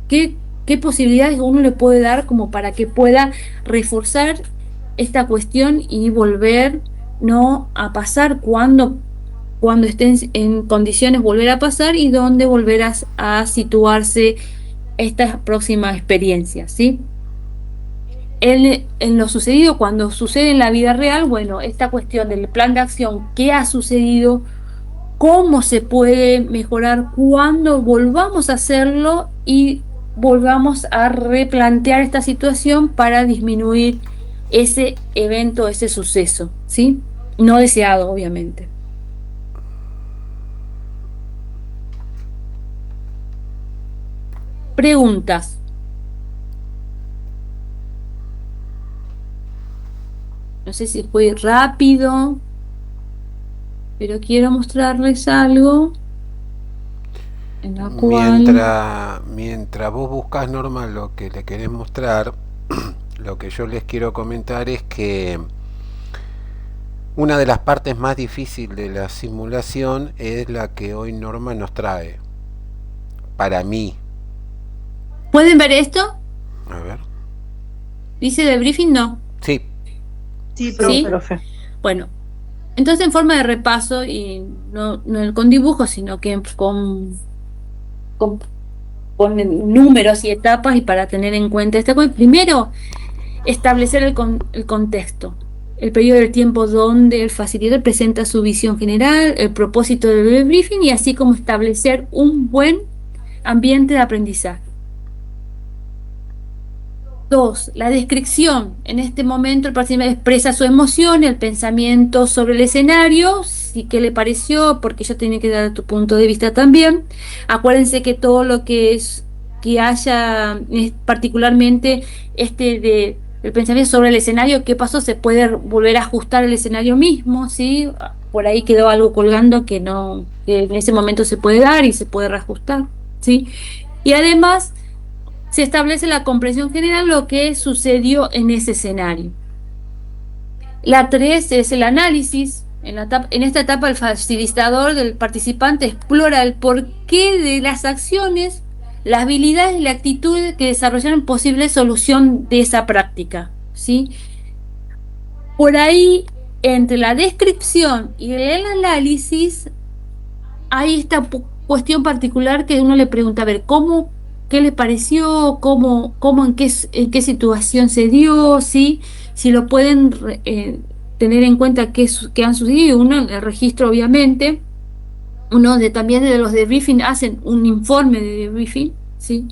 [SPEAKER 3] qué posibilidades uno le puede dar como para que pueda reforzar esta cuestión y volver no a pasar cuando estén en condiciones volver a pasar y dónde volver a situarse esta próxima experiencia, ¿sí? En lo sucedido, cuando sucede en la vida real, bueno, esta cuestión del plan de acción, qué ha sucedido, cómo se puede mejorar cuando volvamos a hacerlo y volvamos a replantear esta situación para disminuir ese evento, ese suceso, ¿sí? No deseado, obviamente. Preguntas. No sé si fue rápido, pero quiero mostrarles algo en la cual...
[SPEAKER 1] Mientras vos buscas, Norma, lo que le querés mostrar, lo que yo les quiero comentar es que una de las partes más difíciles de la simulación es la que hoy Norma nos trae. Para mí.
[SPEAKER 3] ¿Pueden ver esto?
[SPEAKER 1] A ver.
[SPEAKER 3] ¿Dice debriefing? No.
[SPEAKER 1] Sí.
[SPEAKER 4] Sí,
[SPEAKER 3] ¿Sí?
[SPEAKER 4] profe.
[SPEAKER 3] Bueno, entonces en forma de repaso, y no con dibujos, sino que con números y etapas, y para tener en cuenta esta cosa. Primero, establecer el contexto, el periodo del tiempo donde el facilitador presenta su visión general, el propósito del debriefing, y así como establecer un buen ambiente de aprendizaje. 2. La descripción. En este momento el participante expresa su emoción, el pensamiento sobre el escenario, si qué le pareció, porque yo tenía que dar tu punto de vista también. Acuérdense que todo lo que haya, particularmente el pensamiento sobre el escenario, qué pasó, se puede volver a ajustar el escenario mismo, ¿sí? Por ahí quedó algo colgando que en ese momento se puede dar y se puede reajustar, ¿sí? Y además se establece la comprensión general de lo que sucedió en ese escenario. La 3 es el análisis. En esta etapa el facilitador del participante explora el porqué de las acciones, las habilidades y la actitud que desarrollaron posible solución de esa práctica, ¿sí? Por ahí, entre la descripción y el análisis, hay esta cuestión particular que uno le pregunta, a ver, ¿qué le pareció? En qué situación se dio? ¿Sí? Si lo pueden tener en cuenta que han sucedido. Uno, el registro, obviamente. También de los debriefing hacen un informe de debriefing, ¿sí?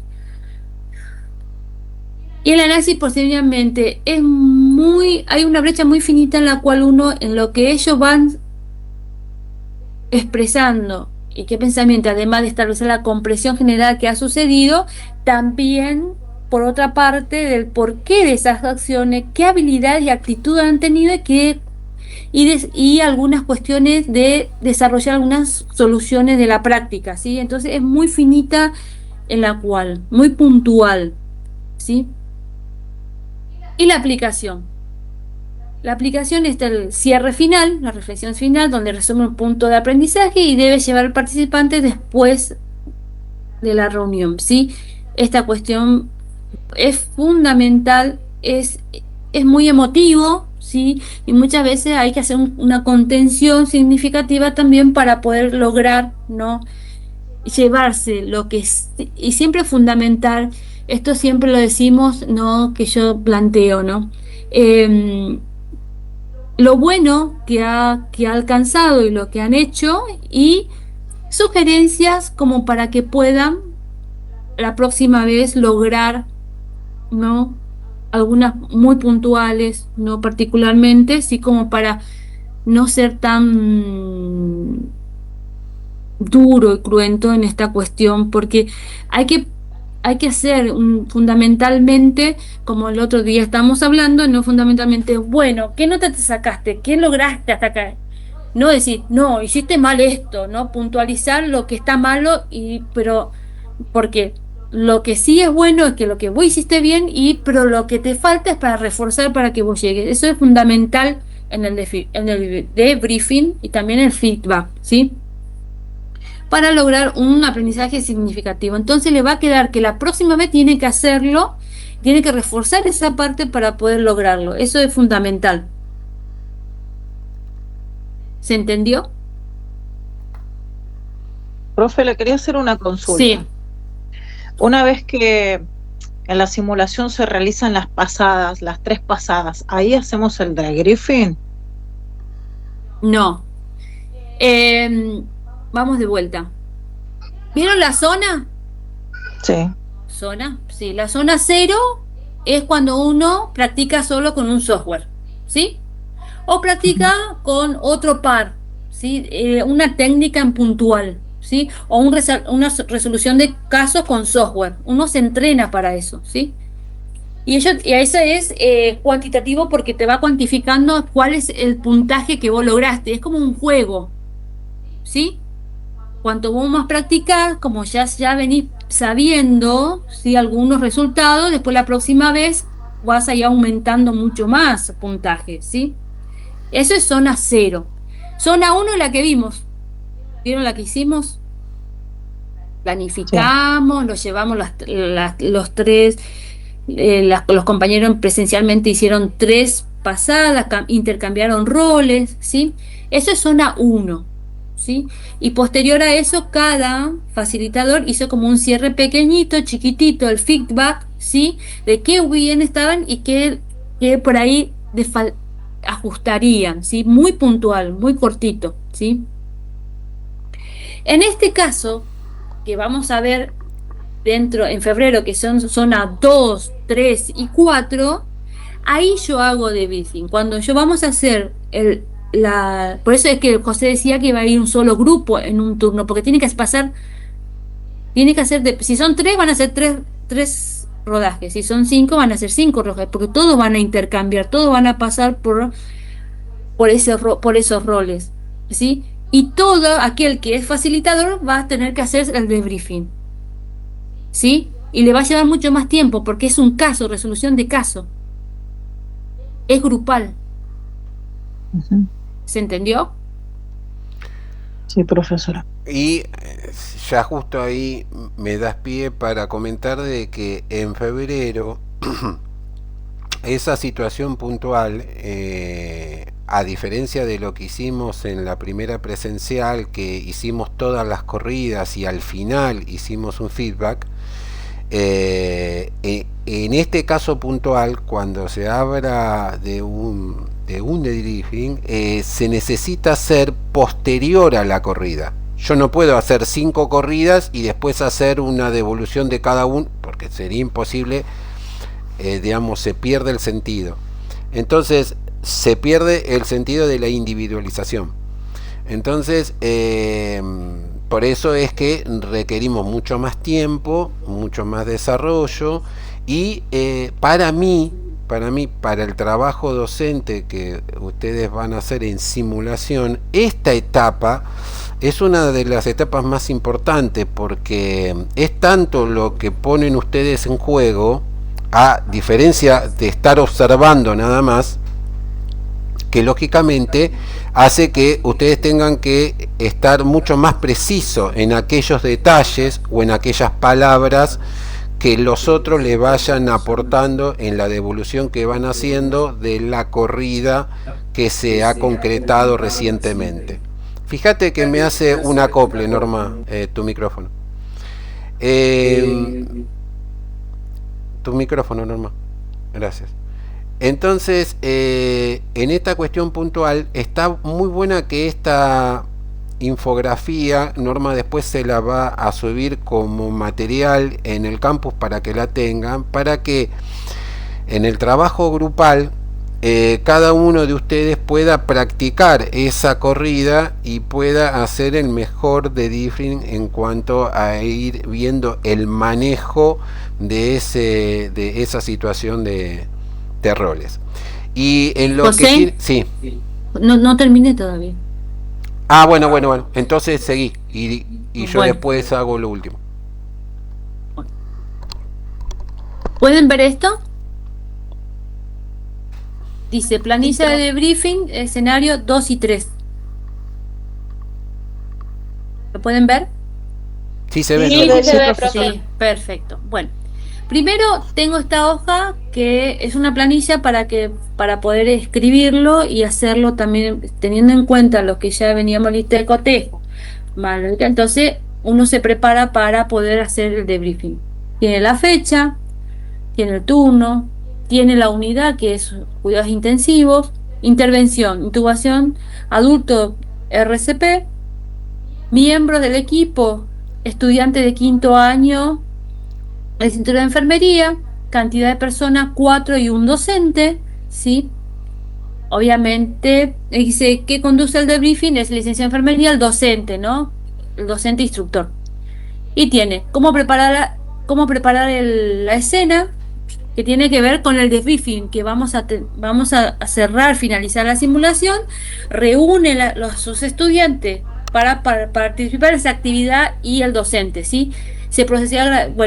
[SPEAKER 3] Y el análisis posteriormente hay una brecha muy finita en la cual uno, en lo que ellos van expresando y qué pensamiento, además de establecer la comprensión general que ha sucedido, también por otra parte del porqué de esas acciones, qué habilidades y actitudes han tenido y algunas cuestiones de desarrollar algunas soluciones de la práctica, ¿sí? Entonces es muy finita en la cual, muy puntual, ¿sí? Y la aplicación. La aplicación está el cierre final, la reflexión final, donde resume un punto de aprendizaje y debe llevar al participante después de la reunión, ¿sí? Esta cuestión es fundamental, es muy emotivo, ¿sí? Y muchas veces hay que hacer una contención significativa también para poder lograr, ¿no?, llevarse lo que es, y siempre es fundamental, esto siempre lo decimos, ¿no?, que yo planteo, ¿no? Lo bueno que ha alcanzado y lo que han hecho y sugerencias como para que puedan la próxima vez lograr, ¿no?, algunas muy puntuales, no particularmente, sí, como para no ser tan duro y cruento en esta cuestión, porque hay que hacer fundamentalmente, como el otro día estamos hablando, no fundamentalmente, bueno, ¿qué nota te sacaste? ¿Qué lograste hasta acá? No decir, no, hiciste mal esto, ¿no? Puntualizar lo que está malo, pero porque lo que sí es bueno es que lo que vos hiciste bien, pero lo que te falta es para reforzar para que vos llegues. Eso es fundamental en el debriefing y también el feedback, ¿sí?, para lograr un aprendizaje significativo. Entonces le va a quedar que la próxima vez tiene que hacerlo, tiene que reforzar esa parte para poder lograrlo. Eso es fundamental. ¿Se entendió?
[SPEAKER 5] Profe, le quería hacer una consulta.
[SPEAKER 3] Sí.
[SPEAKER 5] Una vez que en la simulación se realizan las tres pasadas, ¿ahí hacemos el debriefing?
[SPEAKER 3] No. Vamos de vuelta. ¿Vieron la zona?
[SPEAKER 5] Sí.
[SPEAKER 3] ¿Zona? Sí, la zona 0 es cuando uno practica solo con un software, ¿sí? O practica con otro par, ¿sí? Una técnica en puntual, ¿sí? O una resolución de casos con software. Uno se entrena para eso, ¿sí? Y eso es cuantitativo porque te va cuantificando cuál es el puntaje que vos lograste. Es como un juego, ¿sí? Cuanto vos más practicás, como ya venís sabiendo, ¿sí?, algunos resultados, después la próxima vez vas a ir aumentando mucho más puntaje, ¿sí? Eso es zona 0. Zona 1 es la que vimos. ¿Vieron la que hicimos? Planificamos, lo llevamos los tres, los compañeros presencialmente hicieron 3 pasadas, intercambiaron roles, ¿sí? Eso es zona 1. ¿Sí? Y posterior a eso, cada facilitador hizo como un cierre pequeñito, chiquitito, el feedback, ¿sí?, de qué bien estaban y qué por ahí ajustarían, ¿sí? Muy puntual, muy cortito, ¿sí? En este caso, que vamos a ver en febrero, que son zona 2, 3 y 4, ahí yo hago debriefing. Cuando vamos a hacer por eso es que José decía que iba a ir un solo grupo en un turno, porque tiene que hacer, si son 3 van a ser 3 rodajes, si son 5 van a ser 5 rodajes, porque todos van a intercambiar, todos van a pasar por esos roles, ¿sí? Y todo aquel que es facilitador va a tener que hacer el debriefing, ¿sí? Y le va a llevar mucho más tiempo porque es un caso, resolución de caso, es grupal. ¿Se entendió?
[SPEAKER 5] Sí, profesora.
[SPEAKER 1] Y ya justo ahí me das pie para comentar de que en febrero esa situación puntual, a diferencia de lo que hicimos en la primera presencial, que hicimos todas las corridas y al final hicimos un feedback, en este caso puntual, cuando se habla de un debriefing, se necesita hacer posterior a la corrida. Yo no puedo hacer 5 corridas y después hacer una devolución de cada uno, porque sería imposible digamos, se pierde el sentido. Entonces, se pierde el sentido de la individualización. Entonces, por eso es que requerimos mucho más tiempo, mucho más desarrollo, y para el trabajo docente que ustedes van a hacer en simulación, esta etapa es una de las etapas más importantes, porque es tanto lo que ponen ustedes en juego, a diferencia de estar observando nada más, que lógicamente hace que ustedes tengan que estar mucho más precisos en aquellos detalles o en aquellas palabras que los otros le vayan aportando en la devolución que van haciendo de la corrida que se ha concretado recientemente. Fíjate que me hace un acople, Norma, tu micrófono. Tu micrófono, Norma. Gracias. Entonces, en esta cuestión puntual, está muy buena que esta infografía, Norma después se la va a subir como material en el campus para que la tengan, para que en el trabajo grupal cada uno de ustedes pueda practicar esa corrida y pueda hacer el mejor debriefing en cuanto a ir viendo el manejo de esa situación de roles. Y en lo
[SPEAKER 3] José,
[SPEAKER 1] que sí.
[SPEAKER 3] No terminé todavía.
[SPEAKER 1] Ah, bueno. Entonces seguí y yo
[SPEAKER 3] Bueno.
[SPEAKER 1] después hago lo último.
[SPEAKER 3] ¿Pueden ver esto? Dice planilla de debriefing, escenario 2 y 3. ¿Lo pueden ver?
[SPEAKER 1] Sí, se ve.
[SPEAKER 4] Sí,
[SPEAKER 1] ¿no?
[SPEAKER 4] se ve, profe.
[SPEAKER 3] Sí, perfecto. Bueno, primero tengo esta hoja que es una planilla para poder escribirlo y hacerlo también teniendo en cuenta lo que ya veníamos lista de cotejo. Vale, entonces uno se prepara para poder hacer el debriefing. Tiene la fecha, tiene el turno, tiene la unidad que es cuidados intensivos, intervención, intubación, adulto RCP, miembros del equipo, estudiante de 5º año, el cinturón de enfermería, cantidad de personas 4 y un docente, ¿sí? Obviamente, dice que conduce el debriefing, es licenciado en enfermería, el docente, ¿no? El docente instructor. Y tiene cómo preparar la escena, que tiene que ver con el debriefing, que vamos a cerrar, finalizar la simulación, reúne sus estudiantes para participar en esa actividad y el docente, ¿sí? Se procedió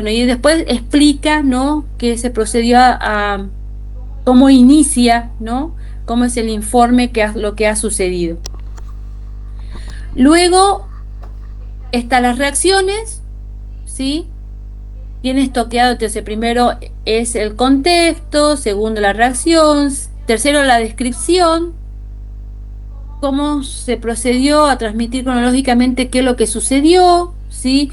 [SPEAKER 3] y después explica, ¿no?, que se procedió a cómo inicia, ¿no?, cómo es el informe, lo que ha sucedido. Luego están las reacciones, ¿sí? Viene estoqueado, entonces primero es el contexto, segundo la reacción, tercero la descripción, cómo se procedió a transmitir cronológicamente qué es lo que sucedió, ¿sí?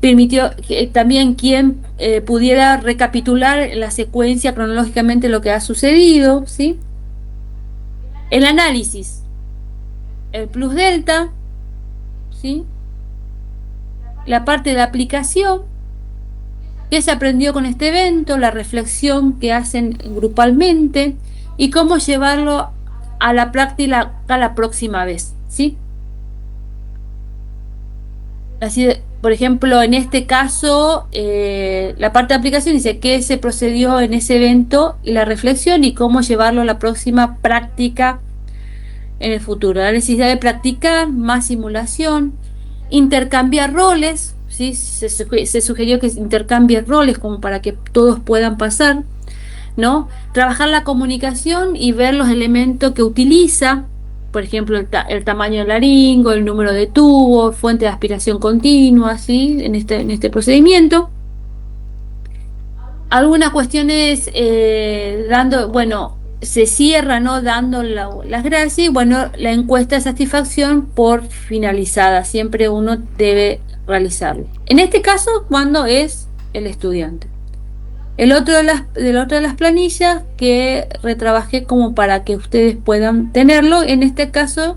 [SPEAKER 3] Permitió también quien pudiera recapitular la secuencia cronológicamente lo que ha sucedido, ¿sí? El análisis, el plus delta, ¿sí? La parte de aplicación, qué se aprendió con este evento, la reflexión que hacen grupalmente y cómo llevarlo a la práctica a la próxima vez, ¿sí? Así, por ejemplo, en este caso, la parte de aplicación dice qué se procedió en ese evento y la reflexión y cómo llevarlo a la próxima práctica en el futuro. La necesidad de practicar, más simulación, intercambiar roles, ¿sí? Se sugirió que se intercambien roles como para que todos puedan pasar, ¿no? Trabajar la comunicación y ver los elementos que utiliza, por ejemplo, el tamaño del laringo, el número de tubos, fuente de aspiración continua, ¿sí? En este procedimiento. Algunas cuestiones se cierra, ¿no?, dando las gracias y la encuesta de satisfacción por finalizada. Siempre uno debe realizarlo. En este caso, cuando es el estudiante. El otro de las planillas que retrabajé como para que ustedes puedan tenerlo, en este caso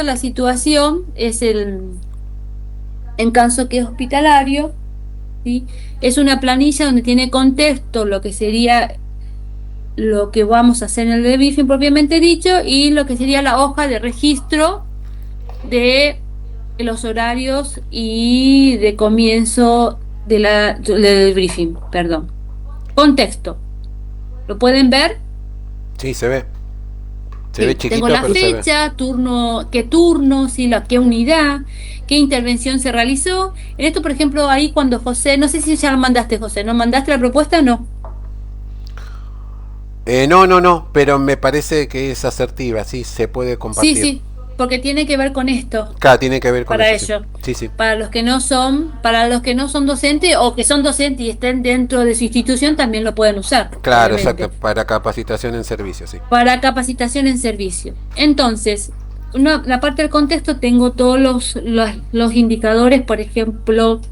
[SPEAKER 3] la situación es en caso que es hospitalario, ¿sí? Es una planilla donde tiene contexto lo que sería lo que vamos a hacer en el debriefing propiamente dicho y lo que sería la hoja de registro de los horarios y de comienzo del debriefing, perdón. Contexto. ¿Lo pueden ver?
[SPEAKER 1] Sí, se ve. Se
[SPEAKER 3] Sí,
[SPEAKER 1] ve chiquito,
[SPEAKER 3] tengo la
[SPEAKER 1] pero se ve.
[SPEAKER 3] fecha, turno, sí, qué unidad, qué intervención se realizó. En esto, por ejemplo, ahí cuando José, no sé si ya lo mandaste, José, ¿no mandaste la propuesta? No.
[SPEAKER 1] No, pero me parece que es asertiva, sí, se puede compartir.
[SPEAKER 3] Sí, porque tiene que ver con esto,
[SPEAKER 1] Claro, tiene que ver con
[SPEAKER 3] para
[SPEAKER 1] eso.
[SPEAKER 3] ello.
[SPEAKER 1] Sí, sí.
[SPEAKER 3] Para los que no son docentes o que son docentes y estén dentro de su institución, también lo pueden usar.
[SPEAKER 1] Claro,
[SPEAKER 3] obviamente.
[SPEAKER 1] exacto, para capacitación en servicio, sí.
[SPEAKER 3] Para capacitación en servicio. Entonces, la parte del contexto tengo todos los indicadores, por ejemplo,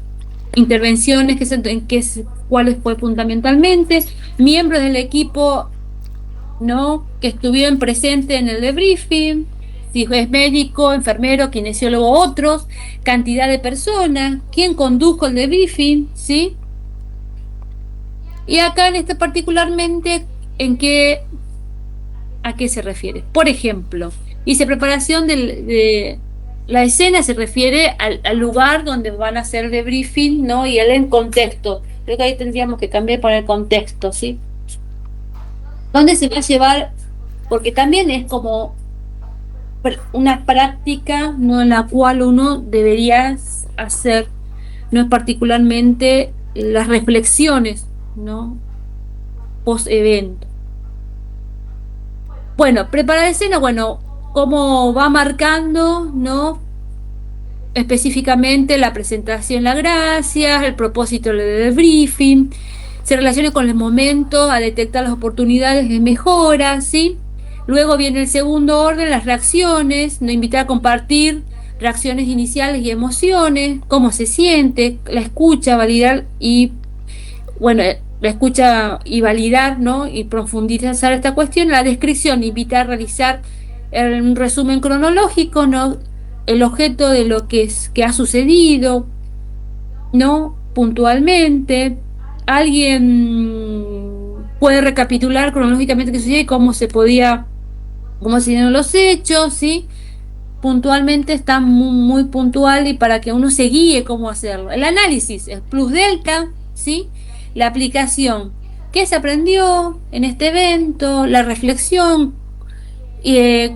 [SPEAKER 3] intervenciones, cuáles fue fundamentalmente, miembros del equipo, ¿no?, que estuvieron presentes en el debriefing, si es médico, enfermero, kinesiólogo, otros, cantidad de personas, quién condujo el debriefing, ¿sí? Y acá en este particularmente, ¿a qué se refiere? Por ejemplo, hice preparación de la escena, se refiere al lugar donde van a hacer el debriefing, ¿no? Y el contexto. Creo que ahí tendríamos que cambiar por el contexto, ¿sí? ¿Dónde se va a llevar? Porque también es como una práctica, ¿no?, en la cual uno debería hacer, no es particularmente las reflexiones, ¿no?, post evento. Bueno, preparar escena, bueno, cómo va marcando, ¿no?, específicamente la presentación, las gracias, el propósito del briefing, se relaciona con el momento a detectar las oportunidades de mejora, ¿sí? Luego viene el segundo orden, las reacciones, no invitar a compartir reacciones iniciales y emociones, cómo se siente, la escucha, validar y, bueno, la escucha y validar, ¿no?, y profundizar esta cuestión, la descripción, invitar a realizar un resumen cronológico, ¿no?, el objeto de lo que ha sucedido, ¿no?, puntualmente. Alguien puede recapitular cronológicamente qué sucedió y cómo se dieron los hechos, ¿sí? Puntualmente está muy puntual y para que uno se guíe cómo hacerlo. El análisis, el plus delta, ¿sí? La aplicación, qué se aprendió en este evento, la reflexión,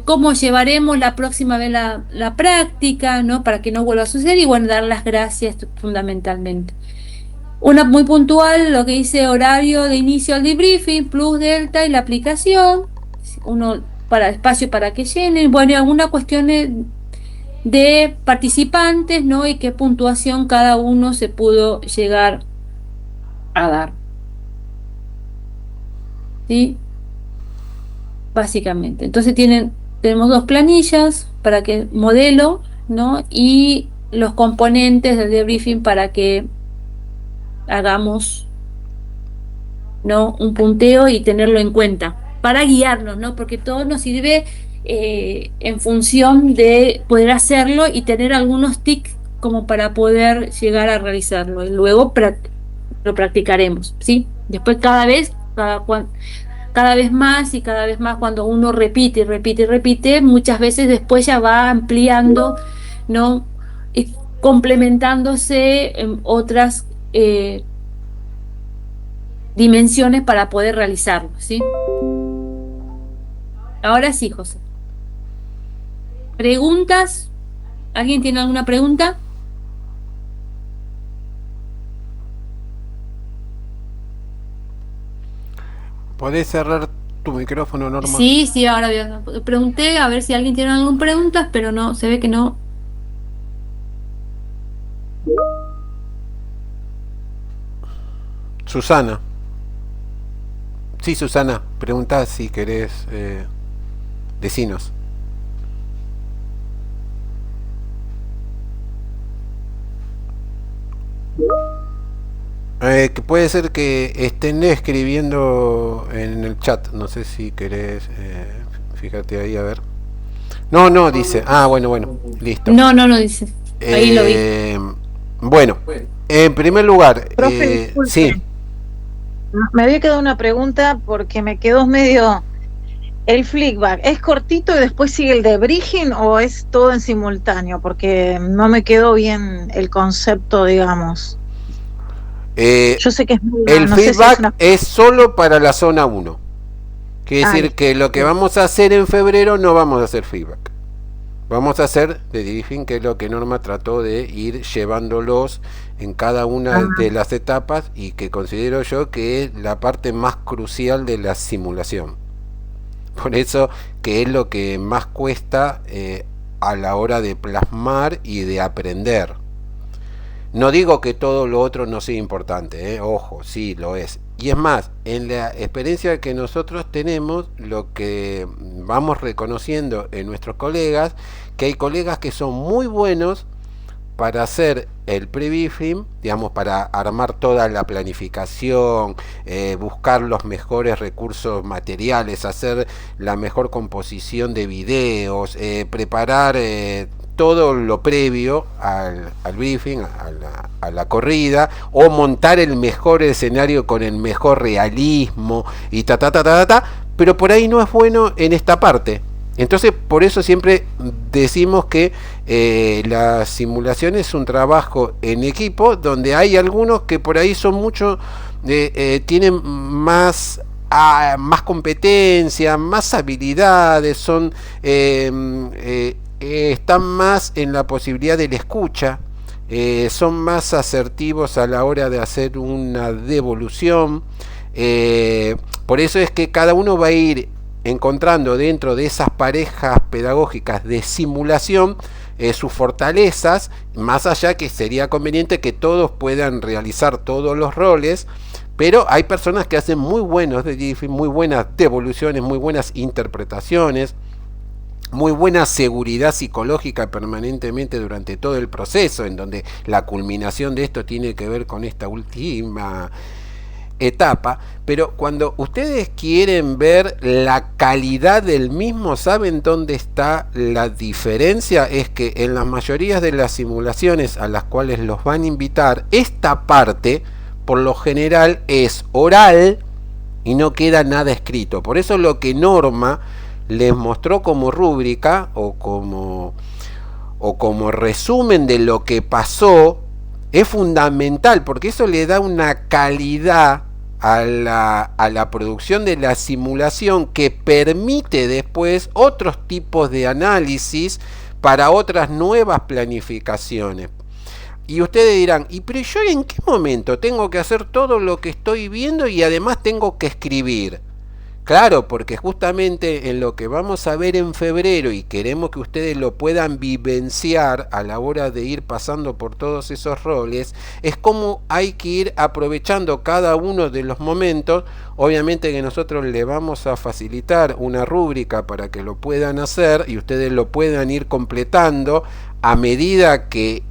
[SPEAKER 3] cómo llevaremos la próxima vez la práctica, ¿no?, para que no vuelva a suceder y, bueno, dar las gracias fundamentalmente. Una muy puntual, lo que dice horario de inicio al debriefing, plus delta y la aplicación, uno para espacio para que llenen, bueno, y algunas cuestiones de participantes, ¿no?, y qué puntuación cada uno se pudo llegar a dar, ¿sí? Básicamente. Entonces tenemos dos planillas para que modelo, ¿no?, y los componentes del debriefing para que hagamos, ¿no?, un punteo y tenerlo en cuenta para guiarnos, ¿no?, porque todo nos sirve en función de poder hacerlo y tener algunos tics como para poder llegar a realizarlo y luego lo practicaremos, ¿sí? Después cada vez más y cada vez más, cuando uno repite y repite y repite, muchas veces después ya va ampliando, ¿no?, y complementándose en otras dimensiones para poder realizarlo, ¿sí? Ahora sí, José. ¿Preguntas? ¿Alguien tiene alguna pregunta?
[SPEAKER 1] ¿Podés cerrar tu micrófono, Norma?
[SPEAKER 3] Sí, ahora pregunté a ver si alguien tiene alguna pregunta, pero no, se ve que no.
[SPEAKER 1] Susana. Sí, Susana, pregunta si querés decinos. Que puede ser que estén escribiendo en el chat, no sé si querés, fíjate ahí a ver. Dice, bueno, listo.
[SPEAKER 3] No dice, ahí lo vi.
[SPEAKER 1] Bueno, En primer lugar,
[SPEAKER 5] Profe, disculpe.
[SPEAKER 1] sí.
[SPEAKER 5] Me había quedado una pregunta porque me quedó medio... ¿El flickback es cortito y después sigue el debriefing o es todo en simultáneo? Porque no me quedó bien el concepto, digamos. Yo sé que es muy...
[SPEAKER 1] El
[SPEAKER 5] no sé si
[SPEAKER 1] feedback es solo para la zona 1. Quiere decir
[SPEAKER 5] listo.
[SPEAKER 1] que lo que vamos a hacer en febrero no vamos a hacer feedback. Vamos a hacer debriefing, que es lo que Norma trató de ir llevándolos en cada una de las etapas y que considero yo que es la parte más crucial de la simulación. Por eso que es lo que más cuesta a la hora de plasmar y de aprender. No digo que todo lo otro no sea importante, ojo, sí lo es. Y es más, en la experiencia que nosotros tenemos, lo que vamos reconociendo en nuestros colegas, que hay colegas que son muy buenos para hacer el pre-briefing, digamos, para armar toda la planificación, buscar los mejores recursos materiales, hacer la mejor composición de videos, preparar todo lo previo al briefing, a la corrida, o montar el mejor escenario con el mejor realismo y pero por ahí no es bueno en esta parte. Entonces, por eso siempre decimos que la simulación es un trabajo en equipo, donde hay algunos que por ahí son mucho, tienen más competencia, más habilidades, son están más en la posibilidad de la escucha, son más asertivos a la hora de hacer una devolución. Por eso es que cada uno va a ir encontrando dentro de esas parejas pedagógicas de simulación sus fortalezas, más allá que sería conveniente que todos puedan realizar todos los roles, pero hay personas que hacen muy buenos muy buenas devoluciones, muy buenas interpretaciones, muy buena seguridad psicológica permanentemente durante todo el proceso, en donde la culminación de esto tiene que ver con esta última etapa. Pero cuando ustedes quieren ver la calidad del mismo, ¿saben dónde está la diferencia? Es que en las mayorías de las simulaciones a las cuales los van a invitar, esta parte por lo general es oral y no queda nada escrito. Por eso lo que Norma les mostró como rúbrica o como resumen de lo que pasó es fundamental, porque eso le da una calidad a la producción de la simulación que permite después otros tipos de análisis para otras nuevas planificaciones. Y ustedes dirán, pero yo en qué momento tengo que hacer todo lo que estoy viendo y además tengo que escribir? Claro, porque justamente en lo que vamos a ver en febrero y queremos que ustedes lo puedan vivenciar a la hora de ir pasando por todos esos roles, es como hay que ir aprovechando cada uno de los momentos. Obviamente que nosotros le vamos a facilitar una rúbrica para que lo puedan hacer y ustedes lo puedan ir completando a medida que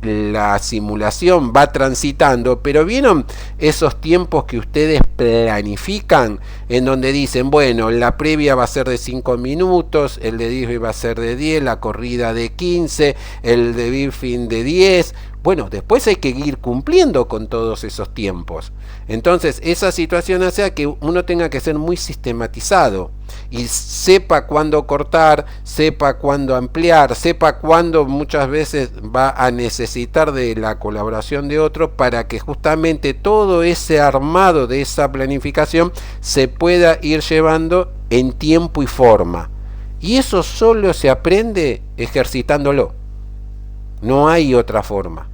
[SPEAKER 1] la simulación va transitando. Pero vieron esos tiempos que ustedes planifican, en donde dicen, bueno, la previa va a ser de 5 minutos, el de briefing va a ser de 10, la corrida de 15, el de briefing de 10. Bueno, después hay que ir cumpliendo con todos esos tiempos. Entonces, esa situación hace que uno tenga que ser muy sistematizado y sepa cuándo cortar, sepa cuándo ampliar, sepa cuándo muchas veces va a necesitar de la colaboración de otro para que justamente todo ese armado de esa planificación se pueda ir llevando en tiempo y forma. Y eso solo se aprende ejercitándolo. No hay otra forma.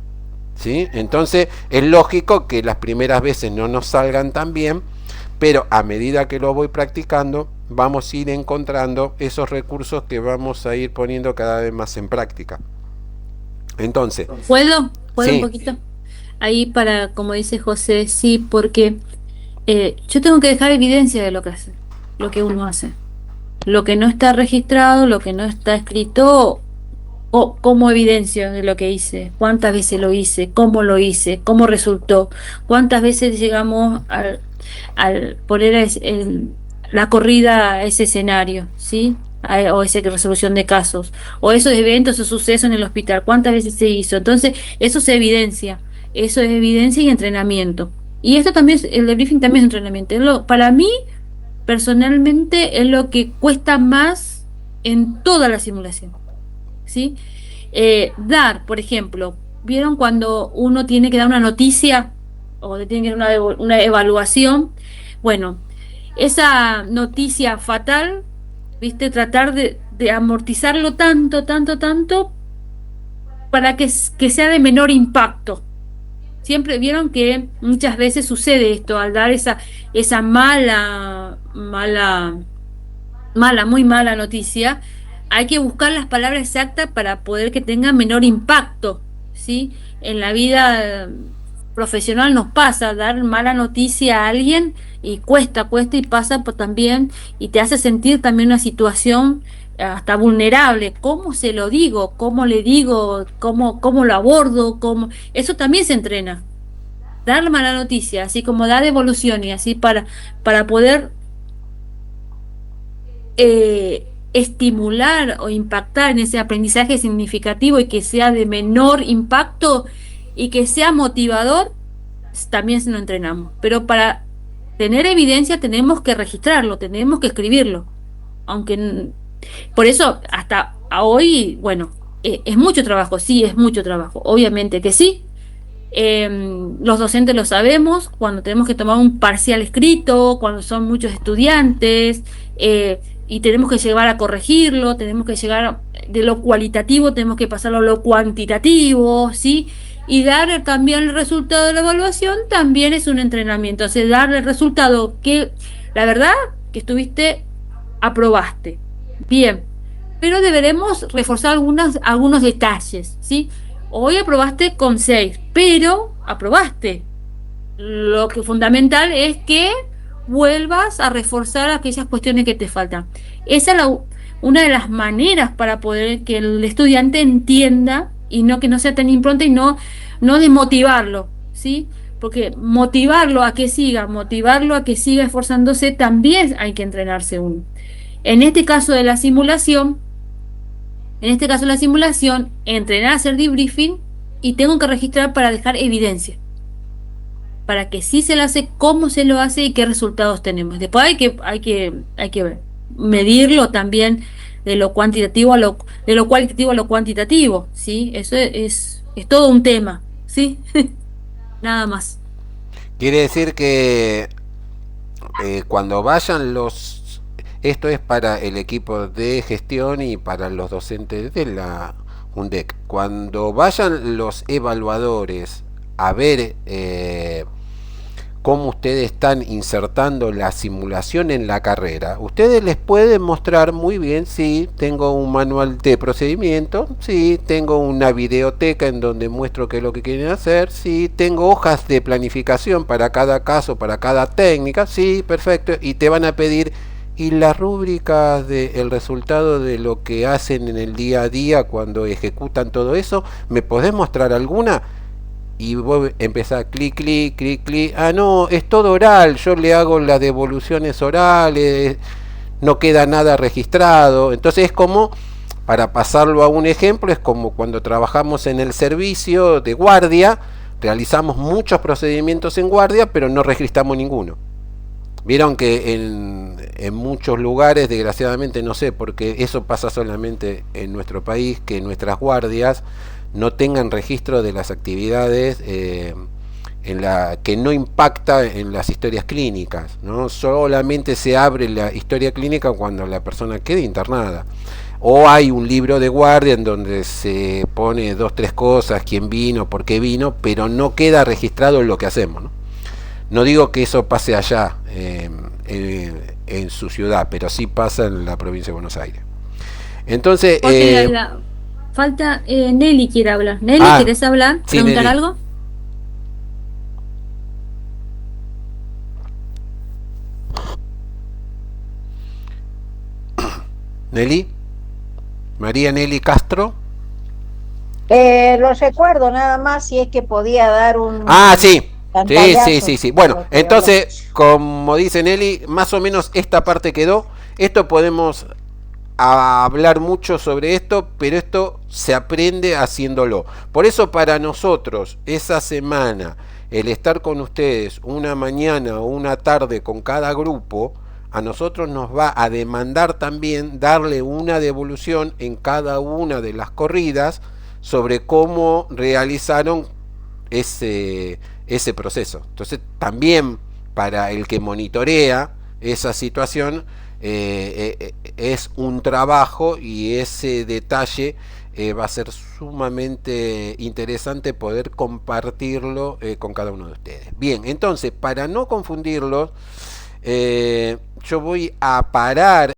[SPEAKER 1] ¿Sí? Entonces es lógico que las primeras veces no nos salgan tan bien, pero a medida que lo voy practicando vamos a ir encontrando esos recursos que vamos a ir poniendo cada vez más en práctica. Entonces,
[SPEAKER 3] ¿Puedo
[SPEAKER 1] sí.
[SPEAKER 3] un poquito? Ahí para, como dice José, sí, porque yo tengo que dejar evidencia de lo que hace, lo que uno hace. Lo que no está registrado, lo que no está escrito, o como evidencia de lo que hice, cuántas veces lo hice, cómo resultó, cuántas veces llegamos al poner la corrida a ese escenario, ¿sí? O esa resolución de casos, o esos eventos o sucesos en el hospital, cuántas veces se hizo. Entonces, eso se evidencia. eso es evidencia y entrenamiento. Y esto también, el debriefing también es entrenamiento. Para mí, personalmente, es lo que cuesta más en toda la simulación, ¿sí? Dar, por ejemplo, ¿vieron cuando uno tiene que dar una noticia o le tiene que dar una evaluación? Bueno, esa noticia fatal, ¿viste? Tratar de amortizarlo tanto, tanto, tanto para que sea de menor impacto. Siempre vieron que muchas veces sucede esto, al dar esa muy mala noticia, hay que buscar las palabras exactas para poder que tenga menor impacto, ¿sí? En la vida profesional nos pasa dar mala noticia a alguien y cuesta y pasa también y te hace sentir también una situación hasta vulnerable. ¿Cómo se lo digo? ¿Cómo le digo? ¿Cómo lo abordo? Eso también se entrena. Dar mala noticia, así como dar devolución y así para poder estimular o impactar en ese aprendizaje significativo y que sea de menor impacto y que sea motivador, también se lo entrenamos. Pero para tener evidencia tenemos que registrarlo, tenemos que escribirlo. Aunque por eso hasta hoy, bueno, es mucho trabajo, sí, es mucho trabajo, obviamente que sí. Los docentes lo sabemos, cuando tenemos que tomar un parcial escrito, cuando son muchos estudiantes, y tenemos que llegar a corregirlo, tenemos que llegar de lo cualitativo, tenemos que pasarlo a lo cuantitativo, ¿sí? Y dar también el resultado de la evaluación también es un entrenamiento, o sea, dar el resultado que, la verdad, que aprobaste, bien, pero deberemos reforzar algunos detalles, ¿sí? Hoy aprobaste con 6, pero aprobaste. Lo que fundamental es que vuelvas a reforzar aquellas cuestiones que te faltan. Esa es una de las maneras para poder que el estudiante entienda y no que no sea tan impronta y no desmotivarlo, ¿sí? Porque motivarlo a que siga esforzándose, también hay que entrenarse uno. En este caso de la simulación, entrenar a hacer debriefing y tengo que registrar para dejar evidencia. Para que sí se lo hace, cómo se lo hace y qué resultados tenemos. Después hay que ver, medirlo también de lo cuantitativo de lo cualitativo a lo cuantitativo, ¿sí? Eso es todo un tema, ¿sí? Nada más.
[SPEAKER 1] Quiere decir que cuando vayan esto es para el equipo de gestión y para los docentes de la UNDEC. Cuando vayan los evaluadores a ver cómo ustedes están insertando la simulación en la carrera, ustedes les pueden mostrar muy bien si tengo un manual de procedimiento, si tengo una videoteca en donde muestro qué es lo que quieren hacer, si tengo hojas de planificación para cada caso, para cada técnica, sí, perfecto, y te van a pedir y las rúbricas del resultado de lo que hacen en el día a día cuando ejecutan todo eso, ¿me podés mostrar alguna? Y vos empezás clic, clic, clic, clic. Ah, no, es todo oral. Yo le hago las devoluciones orales. No queda nada registrado. Entonces es como, para pasarlo a un ejemplo, es como cuando trabajamos en el servicio de guardia. Realizamos muchos procedimientos en guardia, pero no registramos ninguno. Vieron que en muchos lugares, desgraciadamente, no sé, porque eso pasa solamente en nuestro país, que nuestras guardias no tengan registro de las actividades que no impacta en las historias clínicas, ¿no? Solamente se abre la historia clínica cuando la persona quede internada. O hay un libro de guardia en donde se pone 2, 3 cosas, quién vino, por qué vino, pero no queda registrado lo que hacemos, ¿no? No digo que eso pase allá en su ciudad, pero sí pasa en la provincia de Buenos Aires. Entonces,
[SPEAKER 3] falta Nelly quiere hablar. Nelly, ¿quieres hablar?
[SPEAKER 1] Sí,
[SPEAKER 3] ¿Preguntar
[SPEAKER 1] Nelly.
[SPEAKER 3] algo?
[SPEAKER 1] Nelly, María Nelly Castro.
[SPEAKER 6] Lo recuerdo nada más si es que podía dar un...
[SPEAKER 1] Sí.
[SPEAKER 6] pantallazo.
[SPEAKER 1] Sí. Bueno, entonces, como dice Nelly, más o menos esta parte quedó. Esto podemos a hablar mucho sobre esto, pero esto se aprende haciéndolo. Por eso para nosotros esa semana, el estar con ustedes una mañana o una tarde con cada grupo, a nosotros nos va a demandar también darle una devolución en cada una de las corridas sobre cómo realizaron ese proceso. Entonces también para el que monitorea esa situación es un trabajo, y ese detalle va a ser sumamente interesante poder compartirlo con cada uno de ustedes. Bien, entonces para no confundirlos, yo voy a parar